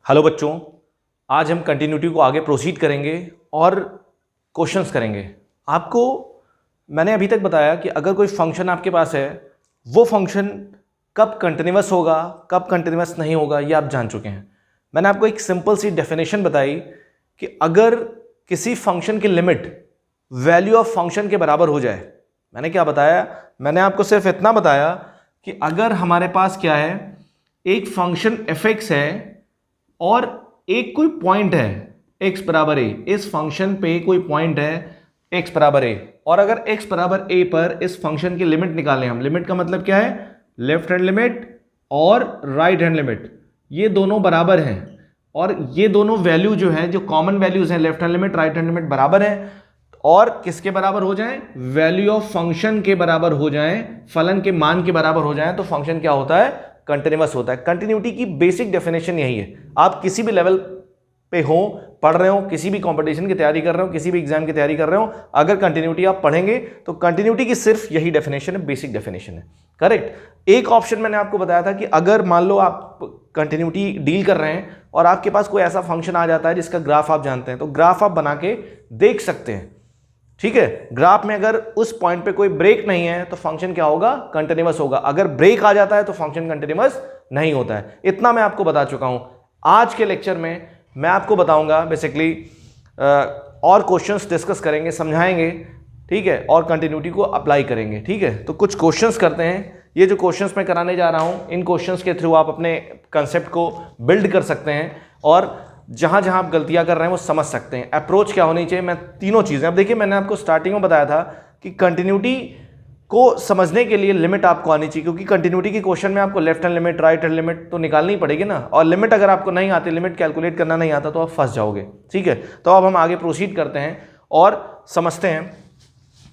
Hello बच्चों, आज हम कंटिन्यूटी को आगे प्रोसीड करेंगे और क्वेश्चंस करेंगे। आपको मैंने अभी तक बताया कि अगर कोई फंक्शन आपके पास है, वो फंक्शन कब कंटिन्यूअस होगा, कब कंटिन्यूअस नहीं होगा, ये आप जान चुके हैं। मैंने आपको एक सिंपल सी डेफिनेशन बताई कि अगर किसी फंक्शन की लिमिट वैल्यू ऑफ फंक्शन के बराबर हो जाए, मैंने क्या बताया? मैंने आपको सिर्फ इतना बताया कि अगर हमारे पास क्या है, एक फंक्शन f(x) है और एक कोई पॉइंट है x बराबर a, इस फंक्शन पे कोई पॉइंट है x बराबर a, और अगर x बराबर a पर इस फंक्शन की लिमिट निकालें हम। लिमिट का मतलब क्या है? लेफ्ट हैंड लिमिट और राइट हैंड लिमिट, ये दोनों बराबर हैं और ये दोनों वैल्यू जो है, जो कॉमन वैल्यूज हैं, left hand limit right hand limit बराबर है और किसके बराबर हो जाएं? वैल्यू ऑफ फंक्शन के बराबर हो जाएं, फलन के मान के बराबर हो जाएं, तो फंक्शन क्या होता है? कंटिन्यूअस होता है। कंटिन्यूटी की बेसिक डेफिनेशन यही है। आप किसी भी लेवल पे हो, पढ़ रहे हो, किसी भी कंपटीशन की तैयारी कर रहे हो, किसी भी एग्जाम की तैयारी कर रहे हो, अगर कंटिन्यूटी आप पढ़ेंगे तो कंटिन्यूटी की सिर्फ यही डेफिनेशन है, बेसिक डेफिनेशन है। करेक्ट। एक ऑप्शन मैंने आपको बताया था कि अगर मान लो आप कंटिन्यूटी डील कर रहे हैं और आपके पास कोई ऐसा फंक्शन आ जाता है जिसका ग्राफ आप जानते हैं, तो ग्राफ आप बना के देख सकते हैं। ठीक है, ग्राफ में अगर उस पॉइंट पे कोई ब्रेक नहीं है तो फंक्शन क्या होगा? कंटिन्यूअस होगा। अगर ब्रेक आ जाता है तो फंक्शन कंटिन्यूअस नहीं होता है। इतना मैं आपको बता चुका हूं। आज के लेक्चर में मैं आपको बताऊंगा बेसिकली, और क्वेश्चंस डिस्कस करेंगे, समझाएंगे, ठीक है, और कंटिन्यूटी को अप्लाई करेंगे। ठीक है, तो कुछ क्वेश्चंस करते हैं। ये जो क्वेश्चंस मैं कराने जा रहा हूं, इन क्वेश्चंस के थ्रू आप अपने कंसेप्ट को बिल्ड कर सकते हैं और जहां जहां आप गलतियां कर रहे हैं वो समझ सकते हैं। अप्रोच क्या होनी चाहिए? मैं तीनों चीजें, अब देखिए मैंने आपको स्टार्टिंग में बताया था कि कंटिन्यूटी को समझने के लिए लिमिट आपको आनी चाहिए, क्योंकि कंटिन्यूटी के क्वेश्चन में आपको left hand limit right hand limit तो निकालनी पड़ेगी ना, और लिमिट अगर आपको नहीं आती, लिमिट कैलकुलेट करना नहीं आता, तो आप फंस जाओगे। ठीक है, तो अब हम आगे प्रोसीड करते हैं और समझते हैं।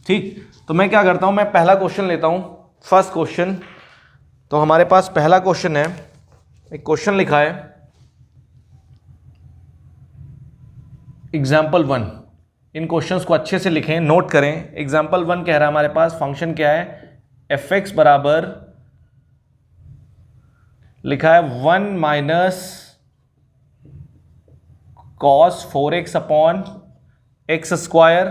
ठीक, तो मैं क्या करता हूं, मैं पहला क्वेश्चन लेता हूं, फर्स्ट क्वेश्चन। तो हमारे पास पहला क्वेश्चन है, एक क्वेश्चन लिखा है एग्जाम्पल 1। इन क्वेश्चंस को अच्छे से लिखें, नोट करें। एग्जाम्पल 1 कह रहा है हमारे पास फंक्शन क्या है? f(x) बराबर लिखा है 1 minus cos 4x upon x square.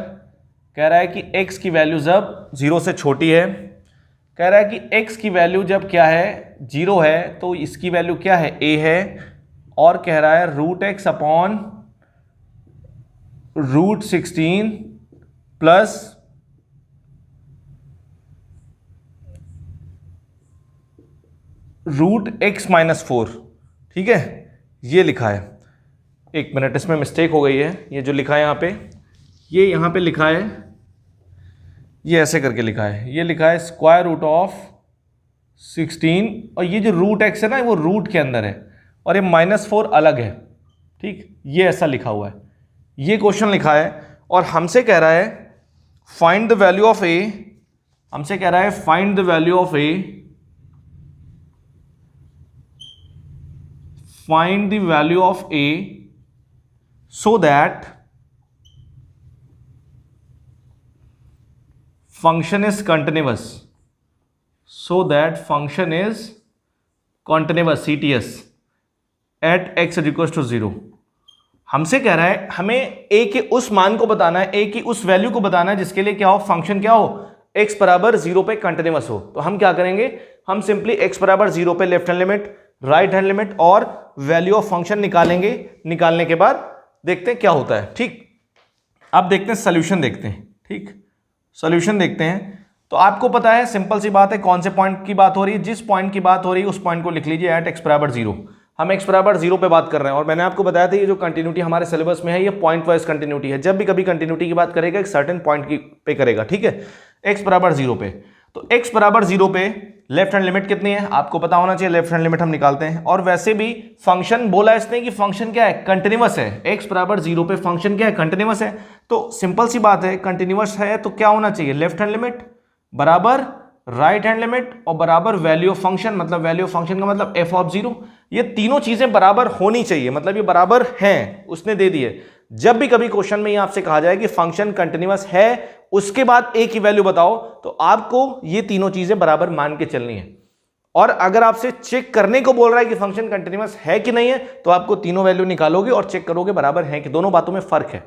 कह रहा है कि x की वैल्यू जब 0 से छोटी है, कह रहा है कि x की वैल्यू जब क्या है? 0 है, तो इसकी वैल्यू क्या है? a है, और कह रहा है √x अपॉन √16 प्लस √x-4। ठीक है, ये लिखा है। एक मिनट, इसमें मिस्टेक हो गई है। ये जो लिखा है यहाँ पे, ये यहाँ पे लिखा है, ये ऐसे करके लिखा है, ये लिखा है स्क्वायर रूट ऑफ 16, और ये जो √x है ना, वो रूट के अंदर है, और ये -4 अलग है। ठीक, ये ऐसा लिखा हुआ है। ये क्वेश्चन लिखा है और हमसे कह रहा है find the value of a, हमसे कह रहा है find the value of a, find the value of a so that function is continuous, so that function is continuous CTS at x = 0। हमसे कह रहा है हमें a के उस मान को बताना है, a की उस वैल्यू को बताना है जिसके लिए क्या हो? फंक्शन क्या हो? x बराबर 0 पे कंटिन्यूअस हो। तो हम क्या करेंगे? हम सिंपली x बराबर 0 पे left hand limit right hand limit और वैल्यू ऑफ फंक्शन निकालेंगे। निकालने के बाद देखते हैं क्या होता है। ठीक, अब देखते हैं सोल्यूशन, देखते हैं। ठीक, सोल्यूशन देखते हैं। तो आपको पता है, सिंपल सी बात है, कौन से पॉइंट की बात हो रही है? जिस पॉइंट की बात हो रही है उस पॉइंट को लिख लीजिए एट x बराबर 0। हम x बराबर 0 पे बात कर रहे हैं, और मैंने आपको बताया था ये जो कंटिन्यूटी हमारे सिलेबस में है, ये पॉइंट वाइज कंटिन्यूटी है। जब भी कभी कंटिन्यूटी की बात करेगा, एक सर्टेन पॉइंट की पे करेगा। ठीक है, x बराबर 0 पे, तो x बराबर 0 पे लेफ्ट हैंड लिमिट कितनी है आपको पता होना चाहिए। लेफ्ट हैंड लिमिट हम निकालते हैं, और वैसे भी फंक्शन बोला इसने कि फंक्शन क्या है? कंटिन्यूअस है। x बराबर 0 पे फंक्शन क्या है? कंटिन्यूअस है। तो सिंपल सी बात है, कंटिन्यूअस है तो क्या होना चाहिए? लेफ्ट हैंड लिमिट बराबर राइट हैंड लिमिट और बराबर वैल्यू ऑफ फंक्शन, मतलब वैल्यू ऑफ फंक्शन का मतलब f(0). ये तीनों चीजें बराबर होनी चाहिए, मतलब ये बराबर हैं, उसने दे दिए। जब भी कभी क्वेश्चन में ये आपसे कहा जाए कि फंक्शन कंटिन्यूअस है, उसके बाद a की वैल्यू बताओ, तो आपको ये तीनों चीजें बराबर मान के चलनी है। और अगर आपसे चेक करने को बोल रहा है कि फंक्शन कंटिन्यूअस है कि नहीं है, तो आपको तीनों वैल्यू निकालोगे और चेक करोगे बराबर है कि। दोनों बातों में फर्क है,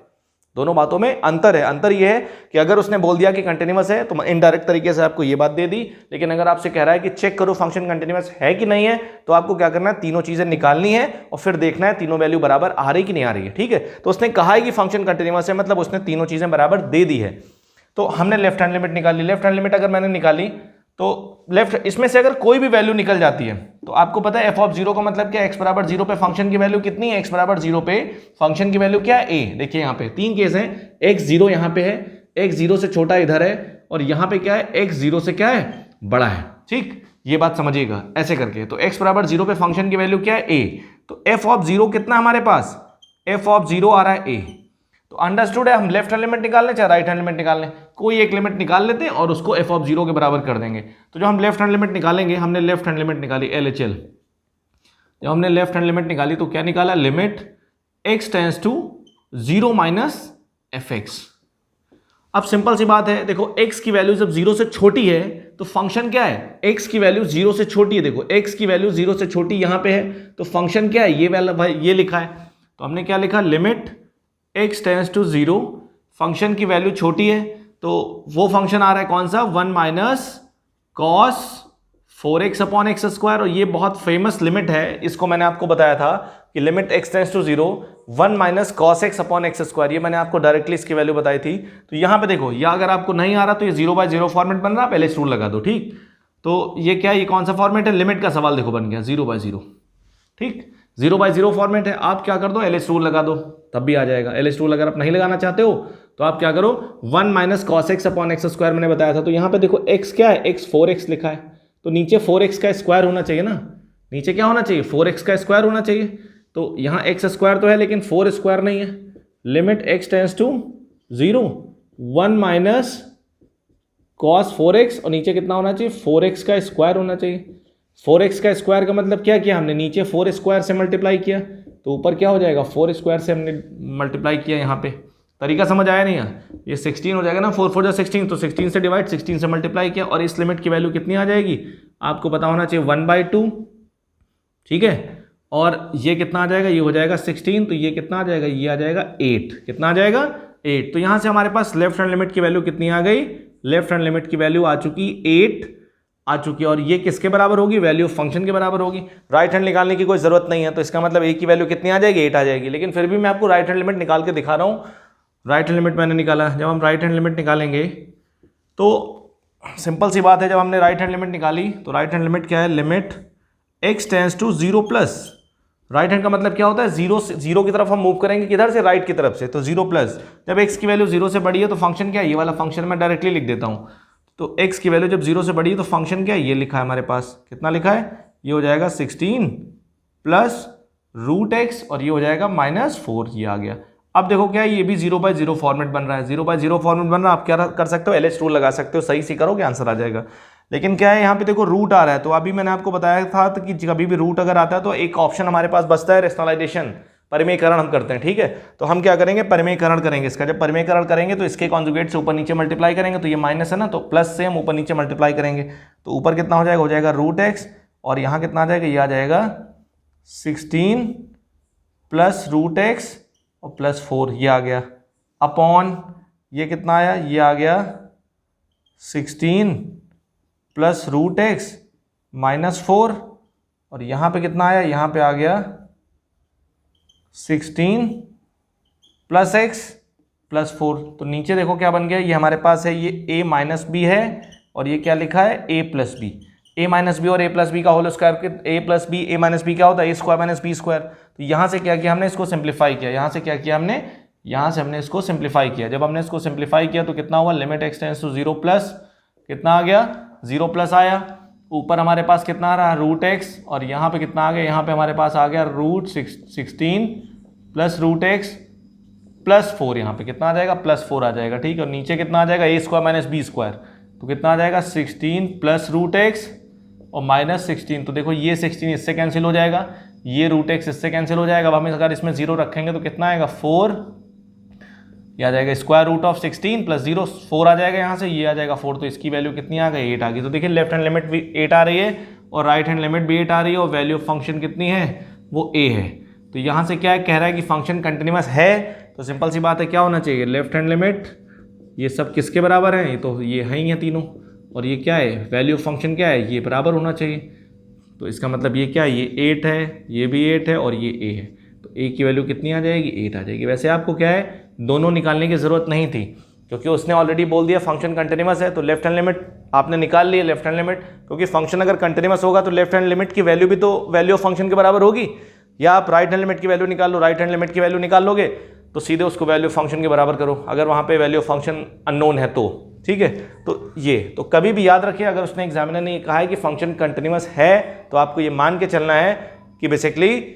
दोनों बातों में अंतर है। अंतर यह है कि अगर उसने बोल दिया कि कंटिन्यूअस है तो इनडायरेक्ट तरीके से आपको ये बात दे दी, लेकिन अगर आपसे कह रहा है कि चेक करो फंक्शन कंटिन्यूअस है कि नहीं है, तो आपको क्या करना है, तीनों चीजें निकालनी है और फिर देखना है तीनों वैल्यू बराबर आ रही कि नहीं आ रही है। ठीक है, तो उसने कहा है कि फंक्शन कंटिन्यूअस है, मतलब उसने तीनों चीजें बराबर दे दी है। तो हमने लेफ्ट हैंड लिमिट निकाली। लेफ्ट हैंड लिमिट अगर मैंने निकाली तो लेफ्ट इसमें से अगर कोई भी वैल्यू निकल जाती है तो आपको पता है एफ ऑफ जीरो का मतलब क्या है, एक्स बराबर जीरो पे फंक्शन की वैल्यू कितनी है, एक्स बराबर जीरो पे फंक्शन की वैल्यू क्या है, ए। देखिए यहाँ पे तीन केस है, एक्स जीरो यहाँ पे है, एक्स जीरो से छोटा इधर है, और यहाँ पे क्या है, एक्स जीरो से क्या है, बड़ा है। ठीक, ये बात समझिएगा ऐसे करके। तो एक्स बराबर जीरो पे फंक्शन की वैल्यू क्या है, ए। तो एफ ऑफ जीरो कितना हमारे पास, एफ ऑफ जीरो आ रहा है ए। तो अंडरस्टूड है, हम लेफ्ट हैंड लिमिट निकाल लें चाहे राइट हैंड लिमिट निकाल लें, कोई एक लिमिट निकाल लेते हैं और उसको एफ ऑफ जीरो के बराबर कर देंगे। तो जो हम लेफ्ट हैंड लिमिट निकालेंगे, हमने लेफ्ट हैंड लिमिट निकाली LHL। जब हमने लेफ्ट हैंड लिमिट निकाली तो क्या निकाला, limit x tends to zero minus F X. अब सिंपल सी बात है, देखो x की वैल्यू जब जीरो से छोटी है तो फंक्शन क्या है, x की वैल्यू जीरो से छोटी है। देखो x की वैल्यू जीरो से छोटी यहां पे है, तो फंक्शन क्या है, ये वाला भाई ये लिखा है। तो हमने क्या लिखा, limit x tends to zero, function की वैल्यू छोटी है तो वो फंक्शन आ रहा है कौन सा, 1 minus cos 4x upon x square. और ये बहुत फेमस लिमिट है, इसको मैंने आपको बताया था कि limit x tends to zero 1 minus cos x upon x square, ये मैंने आपको डायरेक्टली इसकी वैल्यू बताई थी। तो यहां पे देखो, या अगर आपको नहीं आ रहा तो ये 0/0 फॉर्मेट बन रहा, पहले रूल लगा दो। ठीक, तो ये क्या, ये कौन सा फॉर्मेट है, लिमिट का सवाल देखो बन गया 0/0। ठीक, 0/0 फॉर्मेट है, आप क्या कर दो, LH रूल लगा दो तब भी आ जाएगा। LH रूल अगर आप नहीं लगाना चाहते हो तो आप क्या करो, 1 minus cos x upon x square मैंने बताया था। तो यहाँ पे देखो x क्या है, x 4x लिखा है, तो नीचे 4x का स्क्वायर होना चाहिए ना, नीचे क्या होना चाहिए, 4x का स्क्वायर होना चाहिए। तो यहाँ एक्स स्क्वायर तो है लेकिन 4 स्क्वायर नहीं है। Limit x tends to zero 1 minus cos 4x, और नीचे कितना होना चाहिए, 4x का स्क्वायर होना चाहिए। 4x का स्क्वायर का मतलब क्या किया हमने, नीचे 4 स्क्वायर से मल्टीप्लाई किया, तो ऊपर क्या हो जाएगा, 4 स्क्वायर से हमने मल्टीप्लाई किया। यहाँ पे तरीका समझ आया नहीं है, ये 16 हो जाएगा ना, 4 4 16, तो 16 से डिवाइड, 16 से मल्टीप्लाई किया, और इस लिमिट की वैल्यू कितनी आ जाएगी, आपको पता होना चाहिए 1/2। ठीक है, और ये कितना आ जाएगा, ये हो जाएगा 16, तो ये कितना आ जाएगा, ये आ जाएगा 8। कितना आ जाएगा, 8। तो यहाँ से हमारे पास लेफ्ट हैंड लिमिट की वैल्यू कितनी आ गई, लेफ्ट हैंड लिमिट की वैल्यू आ चुकी 8 आ चुकी है, और ये किसके बराबर होगी, वैल्यू ऑफ फंक्शन के बराबर होगी। राइट हैंड निकालने की कोई जरूरत नहीं है, तो इसका मतलब a की वैल्यू कितनी आ जाएगी, 8 आ जाएगी। लेकिन फिर भी मैं आपको राइट हैंड लिमिट निकाल के दिखा रहा हूँ। राइट हैंड लिमिट मैंने निकाला, जब हम राइट हैंड लिमिट निकालेंगे तो सिंपल सी बात है, जब हमने राइट हैंड लिमिट निकाली तो राइट हैंड लिमिट क्या है, limit x tends to zero plus, right hand का मतलब क्या होता है, जीरो की तरफ हम मूव करेंगे, किधर से, राइट की तरफ से, तो जीरो प्लस। जब x की वैल्यू जीरो से बड़ी है तो फंक्शन क्या है, ये वाला फंक्शन मैं डायरेक्टली लिख देता हूँ। तो x की वैल्यू जब जीरो से बड़ी है तो फंक्शन क्या है, ये लिखा है हमारे पास, कितना लिखा है, ये हो जाएगा 16 प्लस रूट एक्स, और ये हो जाएगा -4, ये आ गया। अब देखो क्या है, ये भी 0/0 फॉर्मेट बन रहा है, 0/0 फॉर्मेट बन रहा है। आप क्या कर सकते हो, LH रूल लगा सकते हो, सही से करोगे आंसर आ जाएगा। लेकिन क्या है, यहाँ पे देखो रूट आ रहा है, तो अभी मैंने आपको बताया था कि कभी भी रूट अगर आता है तो एक ऑप्शन हमारे पास बचता है, रेशनलाइजेशन, परिमेयकरण हम करते हैं। ठीक है, तो हम क्या करेंगे, परिमेयकरण करेंगे इसका। जब परिमेयकरण करेंगे तो इसके कॉन्जुगेट से ऊपर नीचे मल्टीप्लाई करेंगे, तो ये माइनस है ना, तो प्लस से हम ऊपर नीचे मल्टीप्लाई करेंगे, तो ऊपर कितना हो जाएगा रूट एक्स, और यहाँ कितना आ जाएगा, ये आ जाएगा 16 प्लस रूट एक्स और +4, ये आ गया, अपॉन ये कितना आया, ये आ गया 16 प्लस रूट एक्स -4, और यहाँ पे कितना आया, यहाँ पे आ गया 16 प्लस एक्स +4। तो नीचे देखो क्या बन गया, ये हमारे पास है, ये a माइनस बी है, और ये क्या लिखा है, a plus B. a minus B और a प्लस बी का whole square, a plus B, a minus B क्या होता है, a square minus B square. तो यहाँ से क्या किया हमने, इसको सिंप्लीफाई किया, यहाँ से क्या किया हमने, यहाँ से हमने इसको सिंप्लीफाई किया। जब हमने इसको सिंप्लीफाई किया तो कितना हुआ, limit x tends to zero plus, कितना आ गया, 0 प्लस आया, ऊपर हमारे पास कितना आ रहा है, रूट एक्स, और यहाँ पे कितना आ गया, यहाँ पे हमारे पास आ गया रूट 16 प्लस रूट एक्स +4, यहाँ पे कितना आ जाएगा, +4 आ जाएगा। ठीक है, और नीचे कितना आ जाएगा, a square minus B square, तो कितना आ जाएगा 16 प्लस रूट एक्स और -16। तो देखो ये 16 इससे कैंसिल हो जाएगा, ये रूट एक्स इससे कैंसिल हो जाएगा। अब हम अगर इसमें 0 रखेंगे तो कितना आएगा, 4, ये आ जाएगा स्क्वायर रूट ऑफ 16 प्लस 0, 4 आ जाएगा यहाँ से, ये आ जाएगा 4, तो इसकी वैल्यू कितनी आ गई, 8 आ गई। तो देखिए लेफ्ट हैंड लिमिट भी 8 आ रही है, और राइट हैंड लिमिट भी 8 आ रही है और वैल्यू ऑफ फंक्शन कितनी है, वो a है। तो यहाँ से क्या कह रहा है कि फंक्शन कंटिन्यूअस है, तो सिंपल सी बात है क्या होना चाहिए, लेफ्ट हैंड लिमिट ये सब किसके बराबर हैं, ये तो ये है ही है तीनों, और ये क्या है, वैल्यू ऑफ फंक्शन क्या है, ये बराबर होना चाहिए। तो इसका मतलब ये क्या है, ये 8 है, ये भी 8 है और ये a है, तो a की वैल्यू कितनी आ जाएगी, 8 आ जाएगी। वैसे आपको क्या है, दोनों निकालने की ज़रूरत नहीं थी क्योंकि उसने ऑलरेडी बोल दिया फंक्शन कंटिन्यूअस है, तो लेफ्ट हैंड लिमिट आपने निकाल ली है, लेफ्ट हैंड लिमिट, क्योंकि फंक्शन अगर कंटिन्यूअस होगा तो लेफ्ट हैंड लिमिट की वैल्यू भी तो वैल्यू ऑफ फंक्शन के बराबर होगी। या आप राइट हैंड लिमिट की वैल्यू निकाल लो, राइट हैंड लिमिट की वैल्यू निकाल लोगे तो सीधे उसको वैल्यू ऑफ फंक्शन के बराबर करो, अगर वहाँ पे वैल्यू ऑफ फंक्शन अननोन है तो, ठीक है। तो ये तो कभी भी याद रखिए, अगर उसने एग्जामिनर ने कहा है कि फंक्शन कंटिन्यूअस है तो आपको ये मान के चलना है कि basically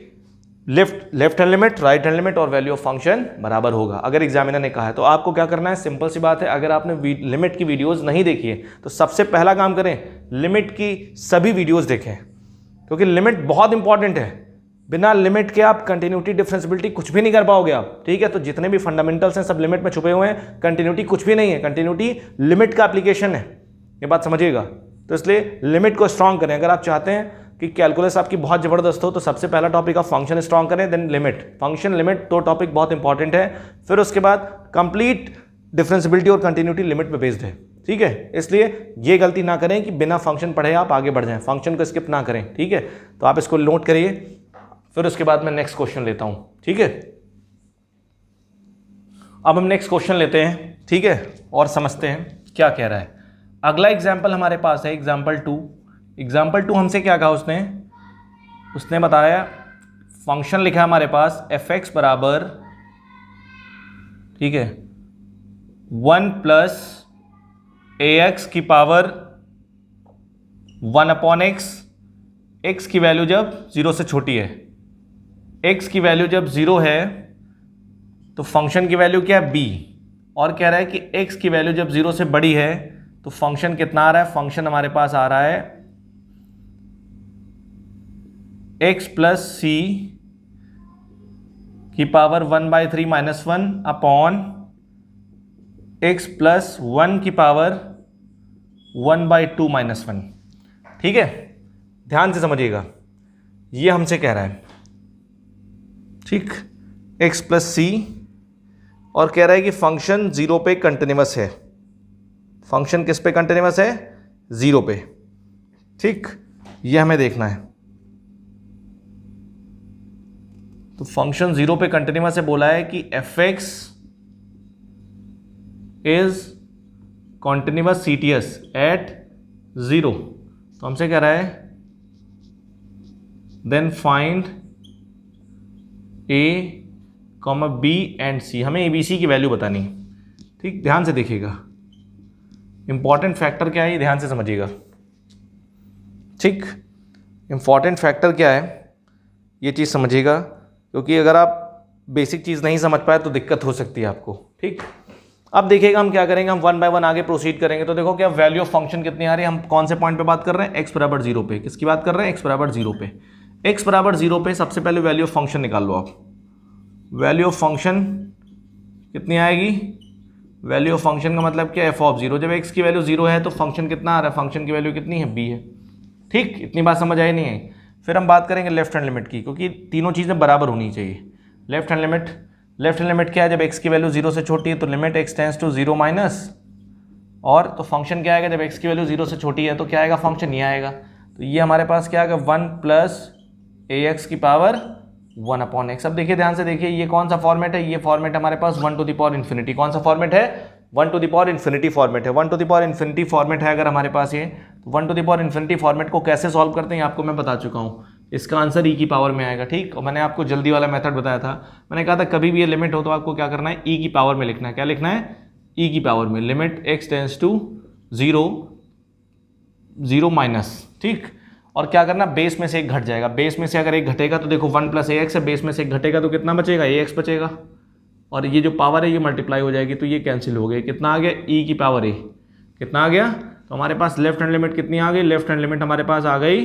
left hand limit, right hand limit और वैल्यू ऑफ फंक्शन बराबर होगा, अगर एग्जामिनर ने कहा है। तो आपको क्या करना है, सिंपल सी बात है, अगर आपने लिमिट की वीडियोस नहीं देखी है तो सबसे पहला काम करें, लिमिट की सभी वीडियोस देखें, क्योंकि लिमिट बहुत इंपॉर्टेंट है। बिना लिमिट के आप कंटिन्यूटी डिफरेंसिबिलिटी कुछ भी नहीं कर पाओगे आप, ठीक है। तो जितने भी फंडामेंटल्स हैं सब लिमिट में छुपे हुए हैं, कंटिन्यूटी कुछ भी नहीं है, कंटिन्यूटी लिमिट का एप्लीकेशन है, ये बात समझिएगा। तो इसलिए लिमिट को स्ट्रॉन्ग करें। अगर आप चाहते हैं कि कैलकुलस आपकी बहुत ज़बरदस्त हो तो सबसे पहला टॉपिक आप फंक्शन स्ट्रॉन्ग करें, देन लिमिट, फंक्शन लिमिट, तो टॉपिक बहुत इंपॉर्टेंट है। फिर उसके बाद कंप्लीट डिफरेंसिबिलिटी और कंटिन्यूटी लिमिट पे बेस्ड है, ठीक है। इसलिए ये गलती ना करें कि बिना फंक्शन पढ़े आप आगे बढ़ जाएं, फंक्शन को स्किप ना करें, ठीक है। तो आप इसको नोट करिए, फिर उसके बाद मैं नेक्स्ट क्वेश्चन लेता हूं, ठीक है। अब हम नेक्स्ट क्वेश्चन लेते हैं, ठीक है, और समझते हैं क्या कह रहा है। अगला एग्जाम्पल हमारे पास है एग्जाम्पल 2। एग्जाम्पल 2 हमसे क्या कहा उसने बताया, फंक्शन लिखा है हमारे पास f(x) बराबर, ठीक है, 1 प्लस ax की पावर 1/x, x की वैल्यू जब 0 से छोटी है, x की वैल्यू जब 0 है तो फंक्शन की वैल्यू क्या है, b, और कह रहा है कि x की वैल्यू जब 0 से बड़ी है तो फंक्शन कितना आ रहा है, फंक्शन हमारे पास आ रहा है x प्लस सी की power 1/3 minus 1 upon x plus 1 की पावर 1/2 माइनस 1, ठीक है। ध्यान से समझिएगा, ये हमसे कह रहा है, ठीक, x प्लस सी, और कह रहा है कि फंक्शन 0 पे कंटिन्यूअस है, फंक्शन किस पे कंटिन्यूअस है, 0 पे, ठीक, ये हमें देखना है। तो फंक्शन 0 पे कंटिन्यूअस है, बोला है कि f(x) is continuous CTS eight 0, तो हमसे कह रहा है then find A, B and C, हमें ABC की वैल्यू बतानी, ठीक। ध्यान से देखिएगा, इंपॉर्टेंट फैक्टर क्या है ये ध्यान से समझिएगा, ठीक। इंपॉर्टेंट फैक्टर क्या है ये चीज़ समझिएगा, क्योंकि अगर आप बेसिक चीज़ नहीं समझ पाए तो दिक्कत हो सकती है आपको, ठीक। अब देखिएगा हम क्या करेंगे, हम 1 बाय 1 आगे प्रोसीड करेंगे। तो देखो क्या वैल्यू ऑफ फंक्शन कितनी आ रही है, हम कौन से पॉइंट पे बात कर रहे हैं, x बराबर 0 पे, किसकी बात कर रहे हैं, x बराबर 0 पे। x बराबर 0 पे सबसे पहले वैल्यू ऑफ फंक्शन निकाल लो आप, वैल्यू ऑफ फंक्शन कितनी आएगी, वैल्यू ऑफ फंक्शन का मतलब क्या है, f(0), जब x की वैल्यू 0 है तो फंक्शन कितना आ रहा है, फंक्शन की वैल्यू कितनी है, b है, ठीक। इतनी बात समझ आई नहीं है। फिर हम बात करेंगे लेफ्ट हैंड लिमिट की, क्योंकि तीनों चीज़ें बराबर होनी चाहिए। लेफ्ट हैंड लिमिट क्या है, जब x की वैल्यू 0 से छोटी है तो limit x tends to 0 minus, और तो फंक्शन क्या आएगा, जब x की वैल्यू 0 से छोटी है तो क्या आएगा, फंक्शन ये आएगा। तो ये हमारे पास क्या आएगा, 1 प्लस ax की पावर 1/x। अब देखिए ध्यान से देखिए, ये कौन सा फॉर्मेट है, ये फॉर्मेट हमारे पास 1 टू द पावर इन्फिनिटी, कौन सा फॉर्मेट है, 1 to the power infinity format है। 1 to the power infinity format है अगर हमारे पास ये, तो 1 to the power infinity format को कैसे सॉल्व करते हैं आपको मैं बता चुका हूँ, इसका आंसर e की पावर में आएगा, ठीक। और मैंने आपको जल्दी वाला मेथड बताया था, मैंने कहा था कभी भी ये लिमिट हो तो आपको क्या करना है, e की पावर में लिखना है, क्या लिखना है, e की पावर में, limit x tends to 0 minus, ठीक। और क्या करना, बेस में से एक घट जाएगा, बेस में से अगर एक घटेगा तो देखो 1 प्लस ax है, बेस में से एक घटेगा तो कितना बचेगा, ax बचेगा, और ये जो पावर है ये मल्टीप्लाई हो जाएगी तो ये कैंसिल हो गई, कितना आ गया, e की पावर a, कितना आ गया। तो हमारे पास लेफ्ट हैंड लिमिट कितनी आ गई, लेफ्ट हैंड लिमिट हमारे पास आ गई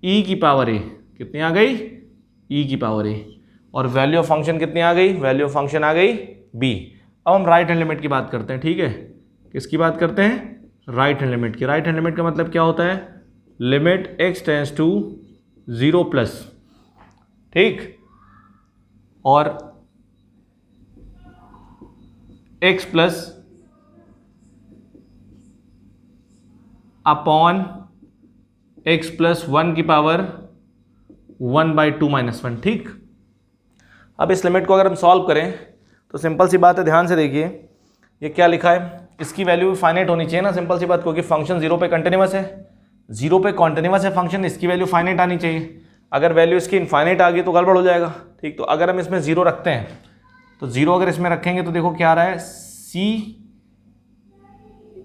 e की पावर a, कितनी आ गई, e की पावर a, और वैल्यू ऑफ फंक्शन कितनी आ गई, वैल्यू ऑफ फंक्शन आ गई b। अब हम राइट हैंड लिमिट की बात करते हैं, ठीक है, किसकी बात करते हैं, राइट हैंड लिमिट की। राइट हैंड लिमिट का मतलब क्या होता है, limit x tends to 0 plus, ठीक, और x plus upon x plus 1 की पावर 1/2 - 1, ठीक। अब इस लिमिट को अगर हम सॉल्व करें तो सिंपल सी बात है, ध्यान से देखिए ये क्या लिखा है, इसकी वैल्यू फाइनाइट होनी चाहिए ना, सिंपल सी बात, क्योंकि फंक्शन 0 पे कंटिन्यूअस है, 0 पे कॉन्टिन्यूअस है फंक्शन, इसकी वैल्यू फाइनाइट आनी चाहिए। अगर वैल्यू इसकी इनफाइनाइट आ गई तो गड़बड़ हो जाएगा, ठीक। तो अगर हम इसमें 0 रखते हैं तो 0 अगर इसमें रखेंगे तो देखो क्या आ रहा है, c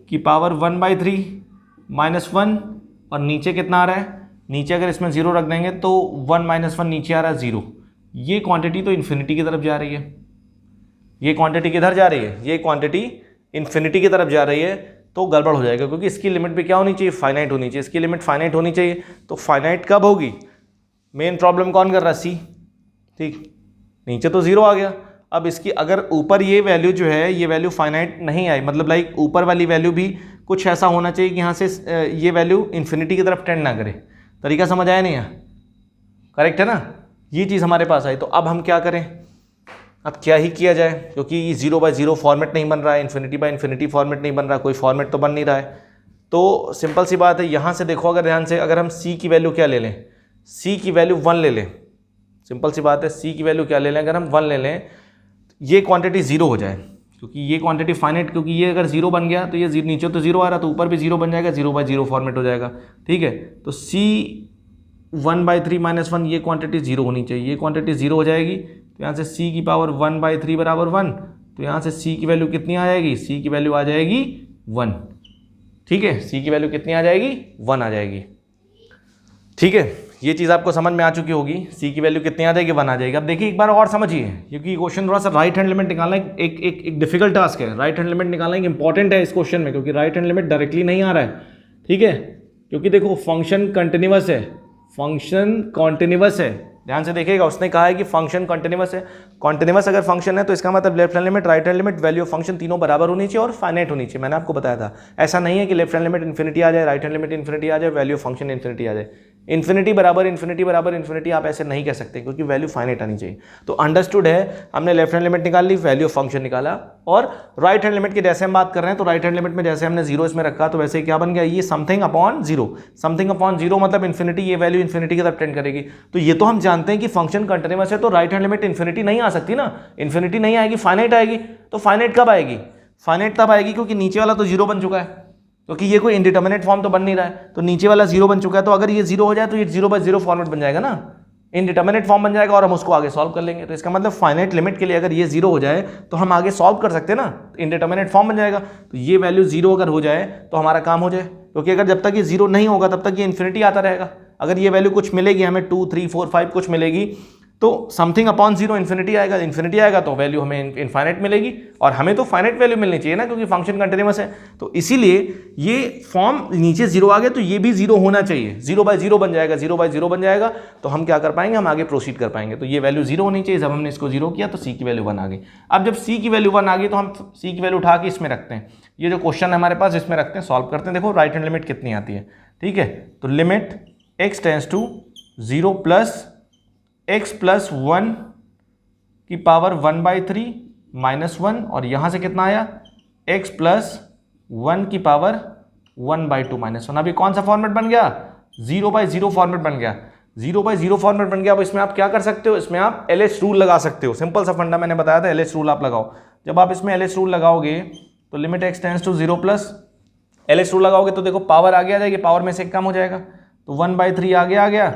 की पावर 1/3 - 1, और नीचे कितना आ रहा है, नीचे अगर इसमें 0 रख देंगे तो 1 - 1 नीचे आ रहा है 0। ये क्वांटिटी तो इन्फिनिटी की तरफ जा रही है, ये क्वांटिटी किधर जा रही है, ये क्वांटिटी इन्फिनिटी की तरफ जा रही है, तो गड़बड़ हो जाएगा, क्योंकि इसकी लिमिट भी क्या होनी चाहिए, फाइनाइट होनी चाहिए, इसकी लिमिट फाइनाइट होनी चाहिए। तो फाइनाइट कब होगी, मेन प्रॉब्लम कौन कर रहा है, सी, ठीक। नीचे तो 0 आ गया, अब इसकी अगर ऊपर ये वैल्यू जो है, ये वैल्यू फाइनाइट नहीं आई, मतलब लाइक ऊपर वाली वैल्यू भी कुछ ऐसा होना चाहिए कि यहाँ से ये वैल्यू इन्फिनिटी की तरफ टेंड ना करे। तरीका समझ आया नहीं है, करेक्ट है ना, ये चीज़ हमारे पास आई। तो अब हम क्या करें, अब क्या ही किया जाए, क्योंकि 0/0 फॉर्मेट नहीं बन रहा है, इन्फिनिटी फॉर्मेट नहीं बन रहा, कोई फॉर्मेट तो बन नहीं रहा है। तो सिंपल सी बात है, यहाँ से देखो अगर ध्यान से, अगर हम c की वैल्यू क्या ले लें, c की वैल्यू 1 ले लें, सिंपल सी बात है, c की वैल्यू क्या ले लें, अगर हम 1 ले लें, ये क्वांटिटी 0 हो जाए, क्योंकि ये क्वांटिटी फाइनाइट, क्योंकि ये अगर 0 बन गया तो ये नीचे तो 0 आ रहा, तो ऊपर भी 0 बन जाएगा, 0/0 फॉर्मेट हो जाएगा, ठीक है। तो c 1/3 - 1, ये क्वांटिटी 0 होनी चाहिए, ये क्वांटिटी 0 हो जाएगी, तो यहाँ से c की पावर 1/3 बराबर 1, तो यहाँ से c की वैल्यू कितनी आ जाएगी, c की वैल्यू आ जाएगी 1, ठीक है, c की वैल्यू कितनी आ जाएगी, 1 आ जाएगी, ठीक है। ये चीज़ आपको समझ में आ चुकी होगी, c की वैल्यू कितनी आ जाएगी, 1 आ जाएगी। अब देखिए एक बार और समझिए, क्योंकि क्वेश्चन थोड़ा सा राइट हैंड लिमिट निकालना एक डिफिकल्ट टास्क है, राइट हैंड लिमिट निकालना एक इंपॉर्टेंट है इस क्वेश्चन में, क्योंकि राइट हैंड लिमिट डायरेक्टली नहीं आ रहा है, ठीक है। क्योंकि देखो फंक्शन कंटिन्यूअस है, फंक्शन कॉन्टिन्यूअस है, ध्यान से देखिएगा, उसने कहा है कि फंक्शन कंटिन्यूअस है। कॉन्टिन्यूअस अगर फंक्शन है तो इसका मतलब left hand limit, right hand limit, value of function तीनों बराबर होनी चाहिए और फाइनाइट होनी चाहिए। मैंने आपको बताया था, ऐसा नहीं है कि लेफ्ट हैंड लिमिट इन्फिनिटी आ जाए, राइट हैंड लिमिट इन्फिनिटी आ जाए, वैल्यू ऑफ फंक्शन इन्फिनिटी आ जाए। इन्फिनिटी बराबर इन्फिनिटी आप ऐसे नहीं कह सकते, क्योंकि वैल्यू फाइनाइट आनी चाहिए। तो अंडरस्टूड है, हमने लेफ्ट हैंड लिमिट निकाल ली, वैल्यू ऑफ फंक्शन निकाला, और राइट हैंड लिमिट की जैसे हम बात कर रहे हैं, तो राइट हैंड लिमिट में जैसे हमने 0 इसमें रखा, तो वैसे क्या बन गया, ये समथिंग अपॉन 0, समथिंग अपॉन 0 मतलब इन्फिनिटी, ये वैल्यू इन्फिनिटी की तरफ टेंड करेगी। तो ये तो हम जानते हैं कि फंक्शन कंटिन्यूअस है, तो राइट हैंड लिमिट इन्फिनिटी नहीं आ सकती ना, इन्फिनिटी नहीं आएगी, फाइनाइट आएगी। तो फाइनाइट कब आएगी, फाइनाइट तब आएगी क्योंकि नीचे वाला तो 0 बन चुका है, क्योंकि ये कोई इंडिटरमिनेट फॉर्म तो बन नहीं रहा है, तो नीचे वाला 0 बन चुका है। तो अगर ये 0 हो जाए तो ये 0/0 फॉर्मेट बन जाएगा ना, इंडिटरमिनेट फॉर्म बन जाएगा, और हम उसको आगे सॉल्व कर लेंगे। तो इसका मतलब फाइनाइट लिमिट के लिए अगर ये 0 हो जाए तो हम आगे सॉल्व कर सकते हैं ना, इंडिटरमिनेट फॉर्म बन जाएगा। तो ये वैल्यू 0 अगर हो जाए तो हमारा काम हो जाए, क्योंकि अगर जब तक ये 0 नहीं होगा तब तक ये इन्फिनिटी आता रहेगा। अगर ये वैल्यू कुछ मिलेगी हमें, 2 3 4 5 कुछ मिलेगी, तो समथिंग अपॉन 0 इन्फिनिटी आएगा तो वैल्यू हमें इनफाइनाइट मिलेगी, और हमें तो फाइनाइट वैल्यू मिलनी चाहिए ना, क्योंकि फंक्शन कंटिन्यूअस है। तो इसीलिए ये फॉर्म नीचे 0 आ गया, तो ये भी 0 होना चाहिए, 0/0 बन जाएगा, 0/0 बन जाएगा, तो हम क्या कर पाएंगे, हम आगे प्रोसीड कर पाएंगे। तो ये वैल्यू 0 होनी चाहिए, जब हमने इसको 0 किया तो c की वैल्यू 1 आ गई। अब जब c की वैल्यू 1 आ गई तो हम c की वैल्यू उठा के इसमें रखते हैं, ये जो क्वेश्चन है हमारे पास इसमें रखते हैं, सॉल्व करते हैं। देखो राइट हैंड लिमिट कितनी आती है, ठीक है। तो limit x tends to 0 plus x plus 1 की पावर 1/3 - 1, और यहाँ से कितना आया, x प्लस 1 की पावर 1/2 - 1। अभी कौन सा फॉर्मेट बन गया, 0/0 फॉर्मेट बन गया, 0/0 फॉर्मेट बन गया। अब इसमें आप क्या कर सकते हो, इसमें आप LH रूल लगा सकते हो, सिंपल सा फंडा मैंने बताया था, LH रूल आप लगाओ। जब आप इसमें LH रूल लगाओगे तो limit x tends to 0 plus LH rule लगाओगे तो देखो पावर आगे आ जाएगी, पावर में से एक कम हो जाएगा, तो 1/3 आगे आ गया,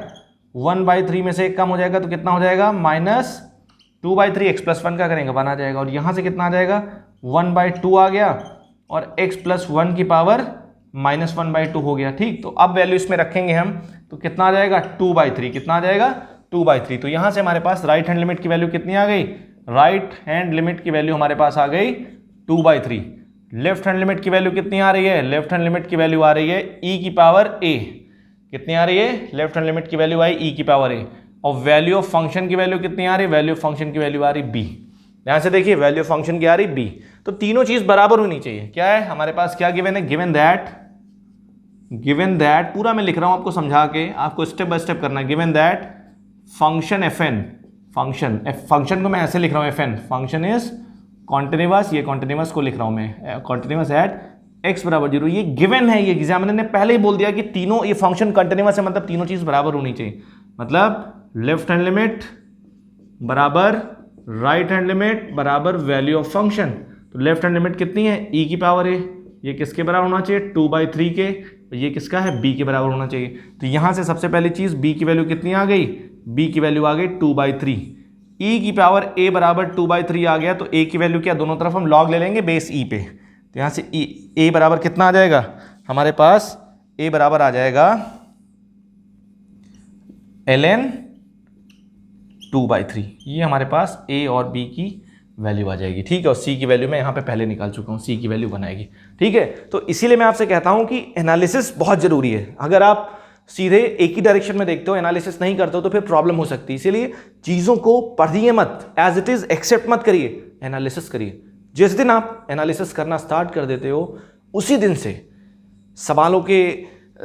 1/3 में से एक कम हो जाएगा तो कितना हो जाएगा, -2/3, x प्लस 1 का करेंगे 1 आ जाएगा, और यहाँ से कितना आ जाएगा, 1/2 आ गया, और x प्लस 1 की पावर -1/2 हो गया, ठीक। तो अब वैल्यू इसमें रखेंगे हम, तो कितना आ जाएगा, 2/3, कितना आ जाएगा, 2/3। तो यहाँ से हमारे पास राइट हैंड लिमिट की वैल्यू कितनी आ गई, राइट हैंड लिमिट की वैल्यू हमारे पास आ गई 2/3। लेफ्ट हैंड लिमिट की वैल्यू कितनी आ रही है, लेफ्ट हैंड लिमिट की वैल्यू आ रही है e की पावर a, कितनी आ रही है, लेफ्ट हैंड लिमिट की वैल्यू आई e की पावर a, और वैल्यू ऑफ फंक्शन की वैल्यू कितनी आ रही है, वैल्यू ऑफ फंक्शन की वैल्यू आ रही b। ध्यान से देखिए, वैल्यू ऑफ फंक्शन की आ रही b, तो तीनों चीज बराबर होनी चाहिए। क्या है हमारे पास, क्या गिवन है, गिवन दैट गिवन दैट, पूरा मैं लिख रहा हूं आपको समझा के, आपको स्टेप बाय स्टेप करना है। Given that function F N, function को मैं ऐसे लिख रहा हूं, F N function is continuous, ये कॉन्टिन्यूअस को लिख रहा हूं मैं, कॉन्टिन्यूअस एट x बराबर 0, ये गिवन है। ये एग्जामिनर ने पहले ही बोल दिया कि तीनों, ये फंक्शन कंटिन्यूअस है, मतलब तीनों चीज बराबर होनी चाहिए। मतलब लेफ्ट हैंड लिमिट बराबर राइट हैंड लिमिट बराबर वैल्यू ऑफ फंक्शन। तो लेफ्ट हैंड लिमिट कितनी है, e की पावर a, ये किसके बराबर होना चाहिए, 2/3 के, ये किसका है, b के बराबर होना चाहिए। तो यहां से सबसे पहली चीज b की वैल्यू कितनी आ गई, b की वैल्यू आ गई 2/3, e की पावर a बराबर 2/3 आ गया। तो a की वैल्यू क्या, दोनों तरफ हम लॉग ले लेंगे बेस e पे। तो यहां से a बराबर कितना आ जाएगा हमारे पास, a बराबर आ जाएगा ln 2/3, ये हमारे पास a और b की वैल्यू आ जाएगी। ठीक है, और c की वैल्यू मैं यहाँ पे पहले निकाल चुका हूँ, c की वैल्यू बनाएगी। ठीक है, तो इसीलिए मैं आपसे कहता हूँ कि एनालिसिस बहुत जरूरी है। अगर आप सीधे एक ही डायरेक्शन में देखते हो, एनालिसिस नहीं करते हो, तो फिर प्रॉब्लम हो सकती है। इसीलिए चीज़ों को पढ़िए मत, एज इट इज एक्सेप्ट मत करिए, एनालिसिस करिए। जिस दिन आप एनालिसिस करना स्टार्ट कर देते हो, उसी दिन से सवालों के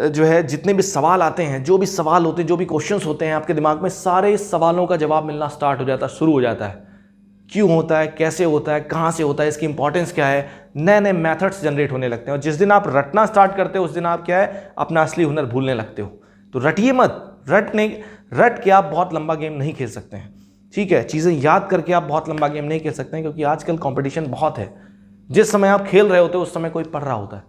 जो है जितने भी सवाल आते हैं, जो भी सवाल होते हैं, जो भी क्वेश्चंस होते हैं आपके दिमाग में, सारे सवालों का जवाब मिलना स्टार्ट हो जाता है, शुरू हो जाता है। क्यों होता है, कैसे होता है, कहाँ से होता है, इसकी इंपॉर्टेंस क्या है, नए नए मेथड्स जनरेट होने लगते हैं। और जिस दिन आप रटना स्टार्ट करते हो, उस दिन आप क्या है, अपना असली हुनर भूलने लगते हो। तो रटिए मत, रट के आप बहुत लंबा गेम नहीं खेल सकते हैं। ठीक है, चीज़ें याद करके आप बहुत लंबा गेम नहीं खेल सकते हैं, क्योंकि आजकल कंपटीशन बहुत है। जिस समय आप खेल रहे होते हो, उस समय कोई पढ़ रहा होता है।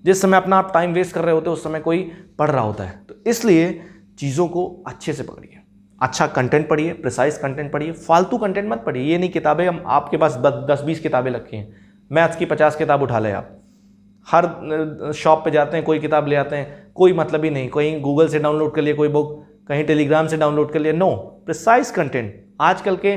जिस समय अपना आप टाइम वेस्ट कर रहे होते हो, उस समय कोई पढ़ रहा होता है। तो इसलिए चीज़ों को अच्छे से पकड़िए, अच्छा कंटेंट पढ़िए, प्रिसाइज कंटेंट पढ़िए, फालतू कंटेंट मत पढ़िए। ये नहीं किताबें, हम आपके पास 10-20 किताबें रखी हैं, मैथ्स की 50 किताब उठा ले आप, हर शॉप पे जाते हैं कोई किताब ले आते हैं, कोई मतलब ही नहीं। कहीं गूगल से डाउनलोड कर लिए कोई बुक, कहीं टेलीग्राम से डाउनलोड कर लिए। No, precise content. आजकल के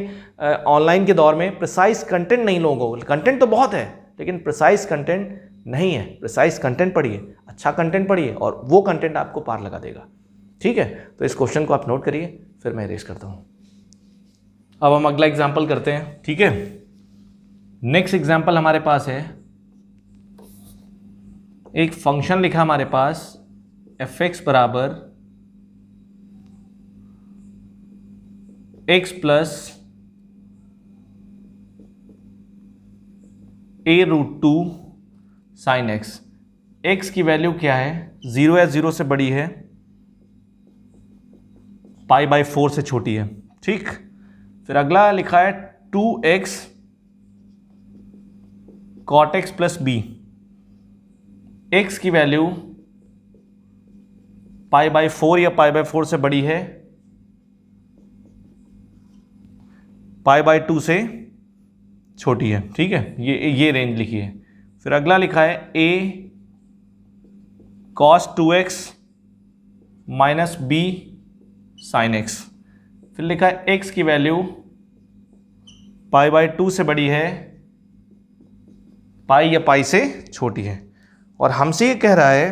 ऑनलाइन के दौर में प्रिसाइज कंटेंट नहीं, लोगों को कंटेंट तो बहुत है, लेकिन प्रिसाइज कंटेंट नहीं है। प्रिसाइज कंटेंट पढ़िए, अच्छा कंटेंट पढ़िए, और वो कंटेंट आपको पार लगा देगा। ठीक है, तो इस क्वेश्चन को आप नोट करिए, फिर मैं इरेज करता हूँ। अब हम अगला एग्जाम्पल करते हैं। ठीक है, नेक्स्ट एग्जाम्पल हमारे पास है, एक फंक्शन लिखा हमारे पास f(x) बराबर x plus a√2 sin x। x की वैल्यू क्या है, 0 या 0 से बड़ी है, π/4 से छोटी है। ठीक, फिर अगला लिखा है 2x cot x plus b। x की वैल्यू π/4 या π/4 से बड़ी है, π/2 से छोटी है। ठीक है, ये रेंज लिखी है। फिर अगला लिखा है a cos 2x minus b sin x। फिर लिखा है x की वैल्यू π/2 से बड़ी है, पाई या पाई से छोटी है। और हमसे ये कह रहा है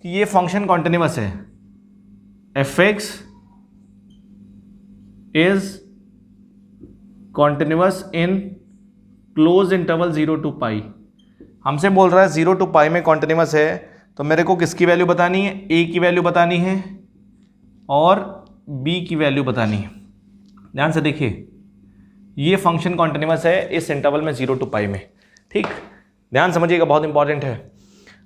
कि ये फंक्शन कॉन्टिन्यूअस है, f(x) is continuous in close interval 0 to π। हमसे बोल रहा है 0 to π में कॉन्टिन्यूअस है, तो मेरे को किसकी वैल्यू बतानी है, a की वैल्यू बतानी है और b की वैल्यू बतानी है। ध्यान से देखिए, ये फंक्शन कॉन्टिन्यूअस है इस इंटरवल में 0 to π में। ठीक, ध्यान समझिएगा, बहुत इंपॉर्टेंट है।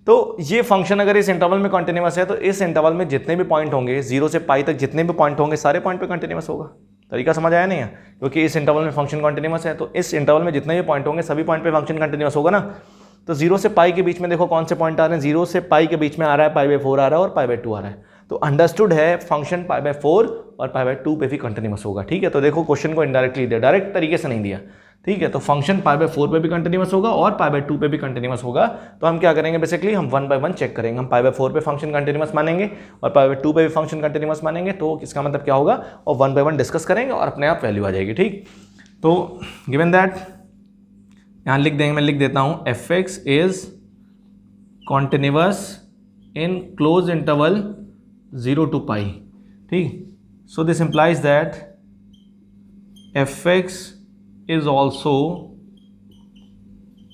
तो ये फंक्शन अगर इस इंटरवल में कॉन्टिन्यूअस है, तो इस इंटरवल में जितने भी पॉइंट होंगे 0 से π तक, जितने भी पॉइंट होंगे, सारे पॉइंट पे कॉन्टिन्यूअस होगा। तरीका समझ आया नहीं है, क्योंकि इस इंटरवल में फंक्शन कॉन्टिन्यूअस है, तो इस इंटरवल में जितने भी पॉइंट होंगे, सभी पॉइंट पे फंक्शन कॉन्टिन्यूअस होगा ना। तो 0 से π के बीच में देखो कौन से पॉइंट आ रहे हैं, 0 से π के बीच में आ रहा है π/4 आ रहा है और π/2 आ रहा है। तो अंडरस्टूड है फंक्शन π/4 और π/2 पे भी कंटिन्यूअस होगा। ठीक है, तो देखो क्वेश्चन को इनडायरेक्टली दिया, डायरेक्ट तरीके से नहीं दिया। ठीक है, तो फंक्शन π/4 पे भी कंटिन्यूअस होगा और π/2 पे भी कंटिन्यूअस होगा। तो हम क्या करेंगे, बेसिकली हम 1 by 1 चेक करेंगे। हम π/4 पे फंक्शन कंटिन्यूअस मानेंगे और π/2 पे भी फंक्शन कंटिन्यूअस मानेंगे। तो इसका मतलब क्या होगा, और 1 by 1 डिस्कस करेंगे और अपने आप वैल्यू आ जाएगी। ठीक, तो गिवन दैट यहाँ लिख देंगे, मैं लिख देता हूँ f(x) is continuous in close interval 0 to π। ठीक, so this implies that f(x) is also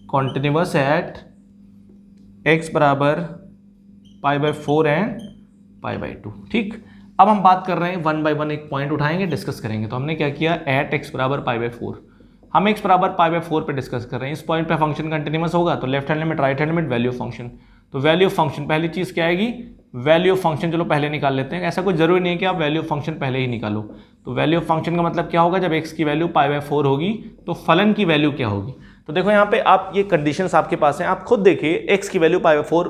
continuous at x बराबर π/4 एंड π/2। ठीक, अब हम बात कर रहे हैं 1 बाय 1 एक पॉइंट उठाएंगे, डिस्कस करेंगे। तो हमने क्या किया, एट x बराबर π/4, हम x बराबर π/4 पे डिस्कस कर रहे हैं। इस पॉइंट पे फंक्शन कंटिन्यूअस होगा तो left hand limit right hand limit value of function. तो वैल्यू ऑफ फंक्शन पहली चीज़ क्या आएगी, वैल्यू ऑफ फंक्शन चलो पहले निकाल लेते हैं। ऐसा कोई जरूरी नहीं है कि आप वैल्यू ऑफ फंक्शन पहले ही निकालो। तो वैल्यू ऑफ फंक्शन का मतलब क्या होगा, जब x की वैल्यू π/4 होगी तो फलन की वैल्यू क्या होगी। तो देखो यहाँ पे आप ये कंडीशंस आपके पास हैं, आप खुद देखिए x की वैल्यू π/4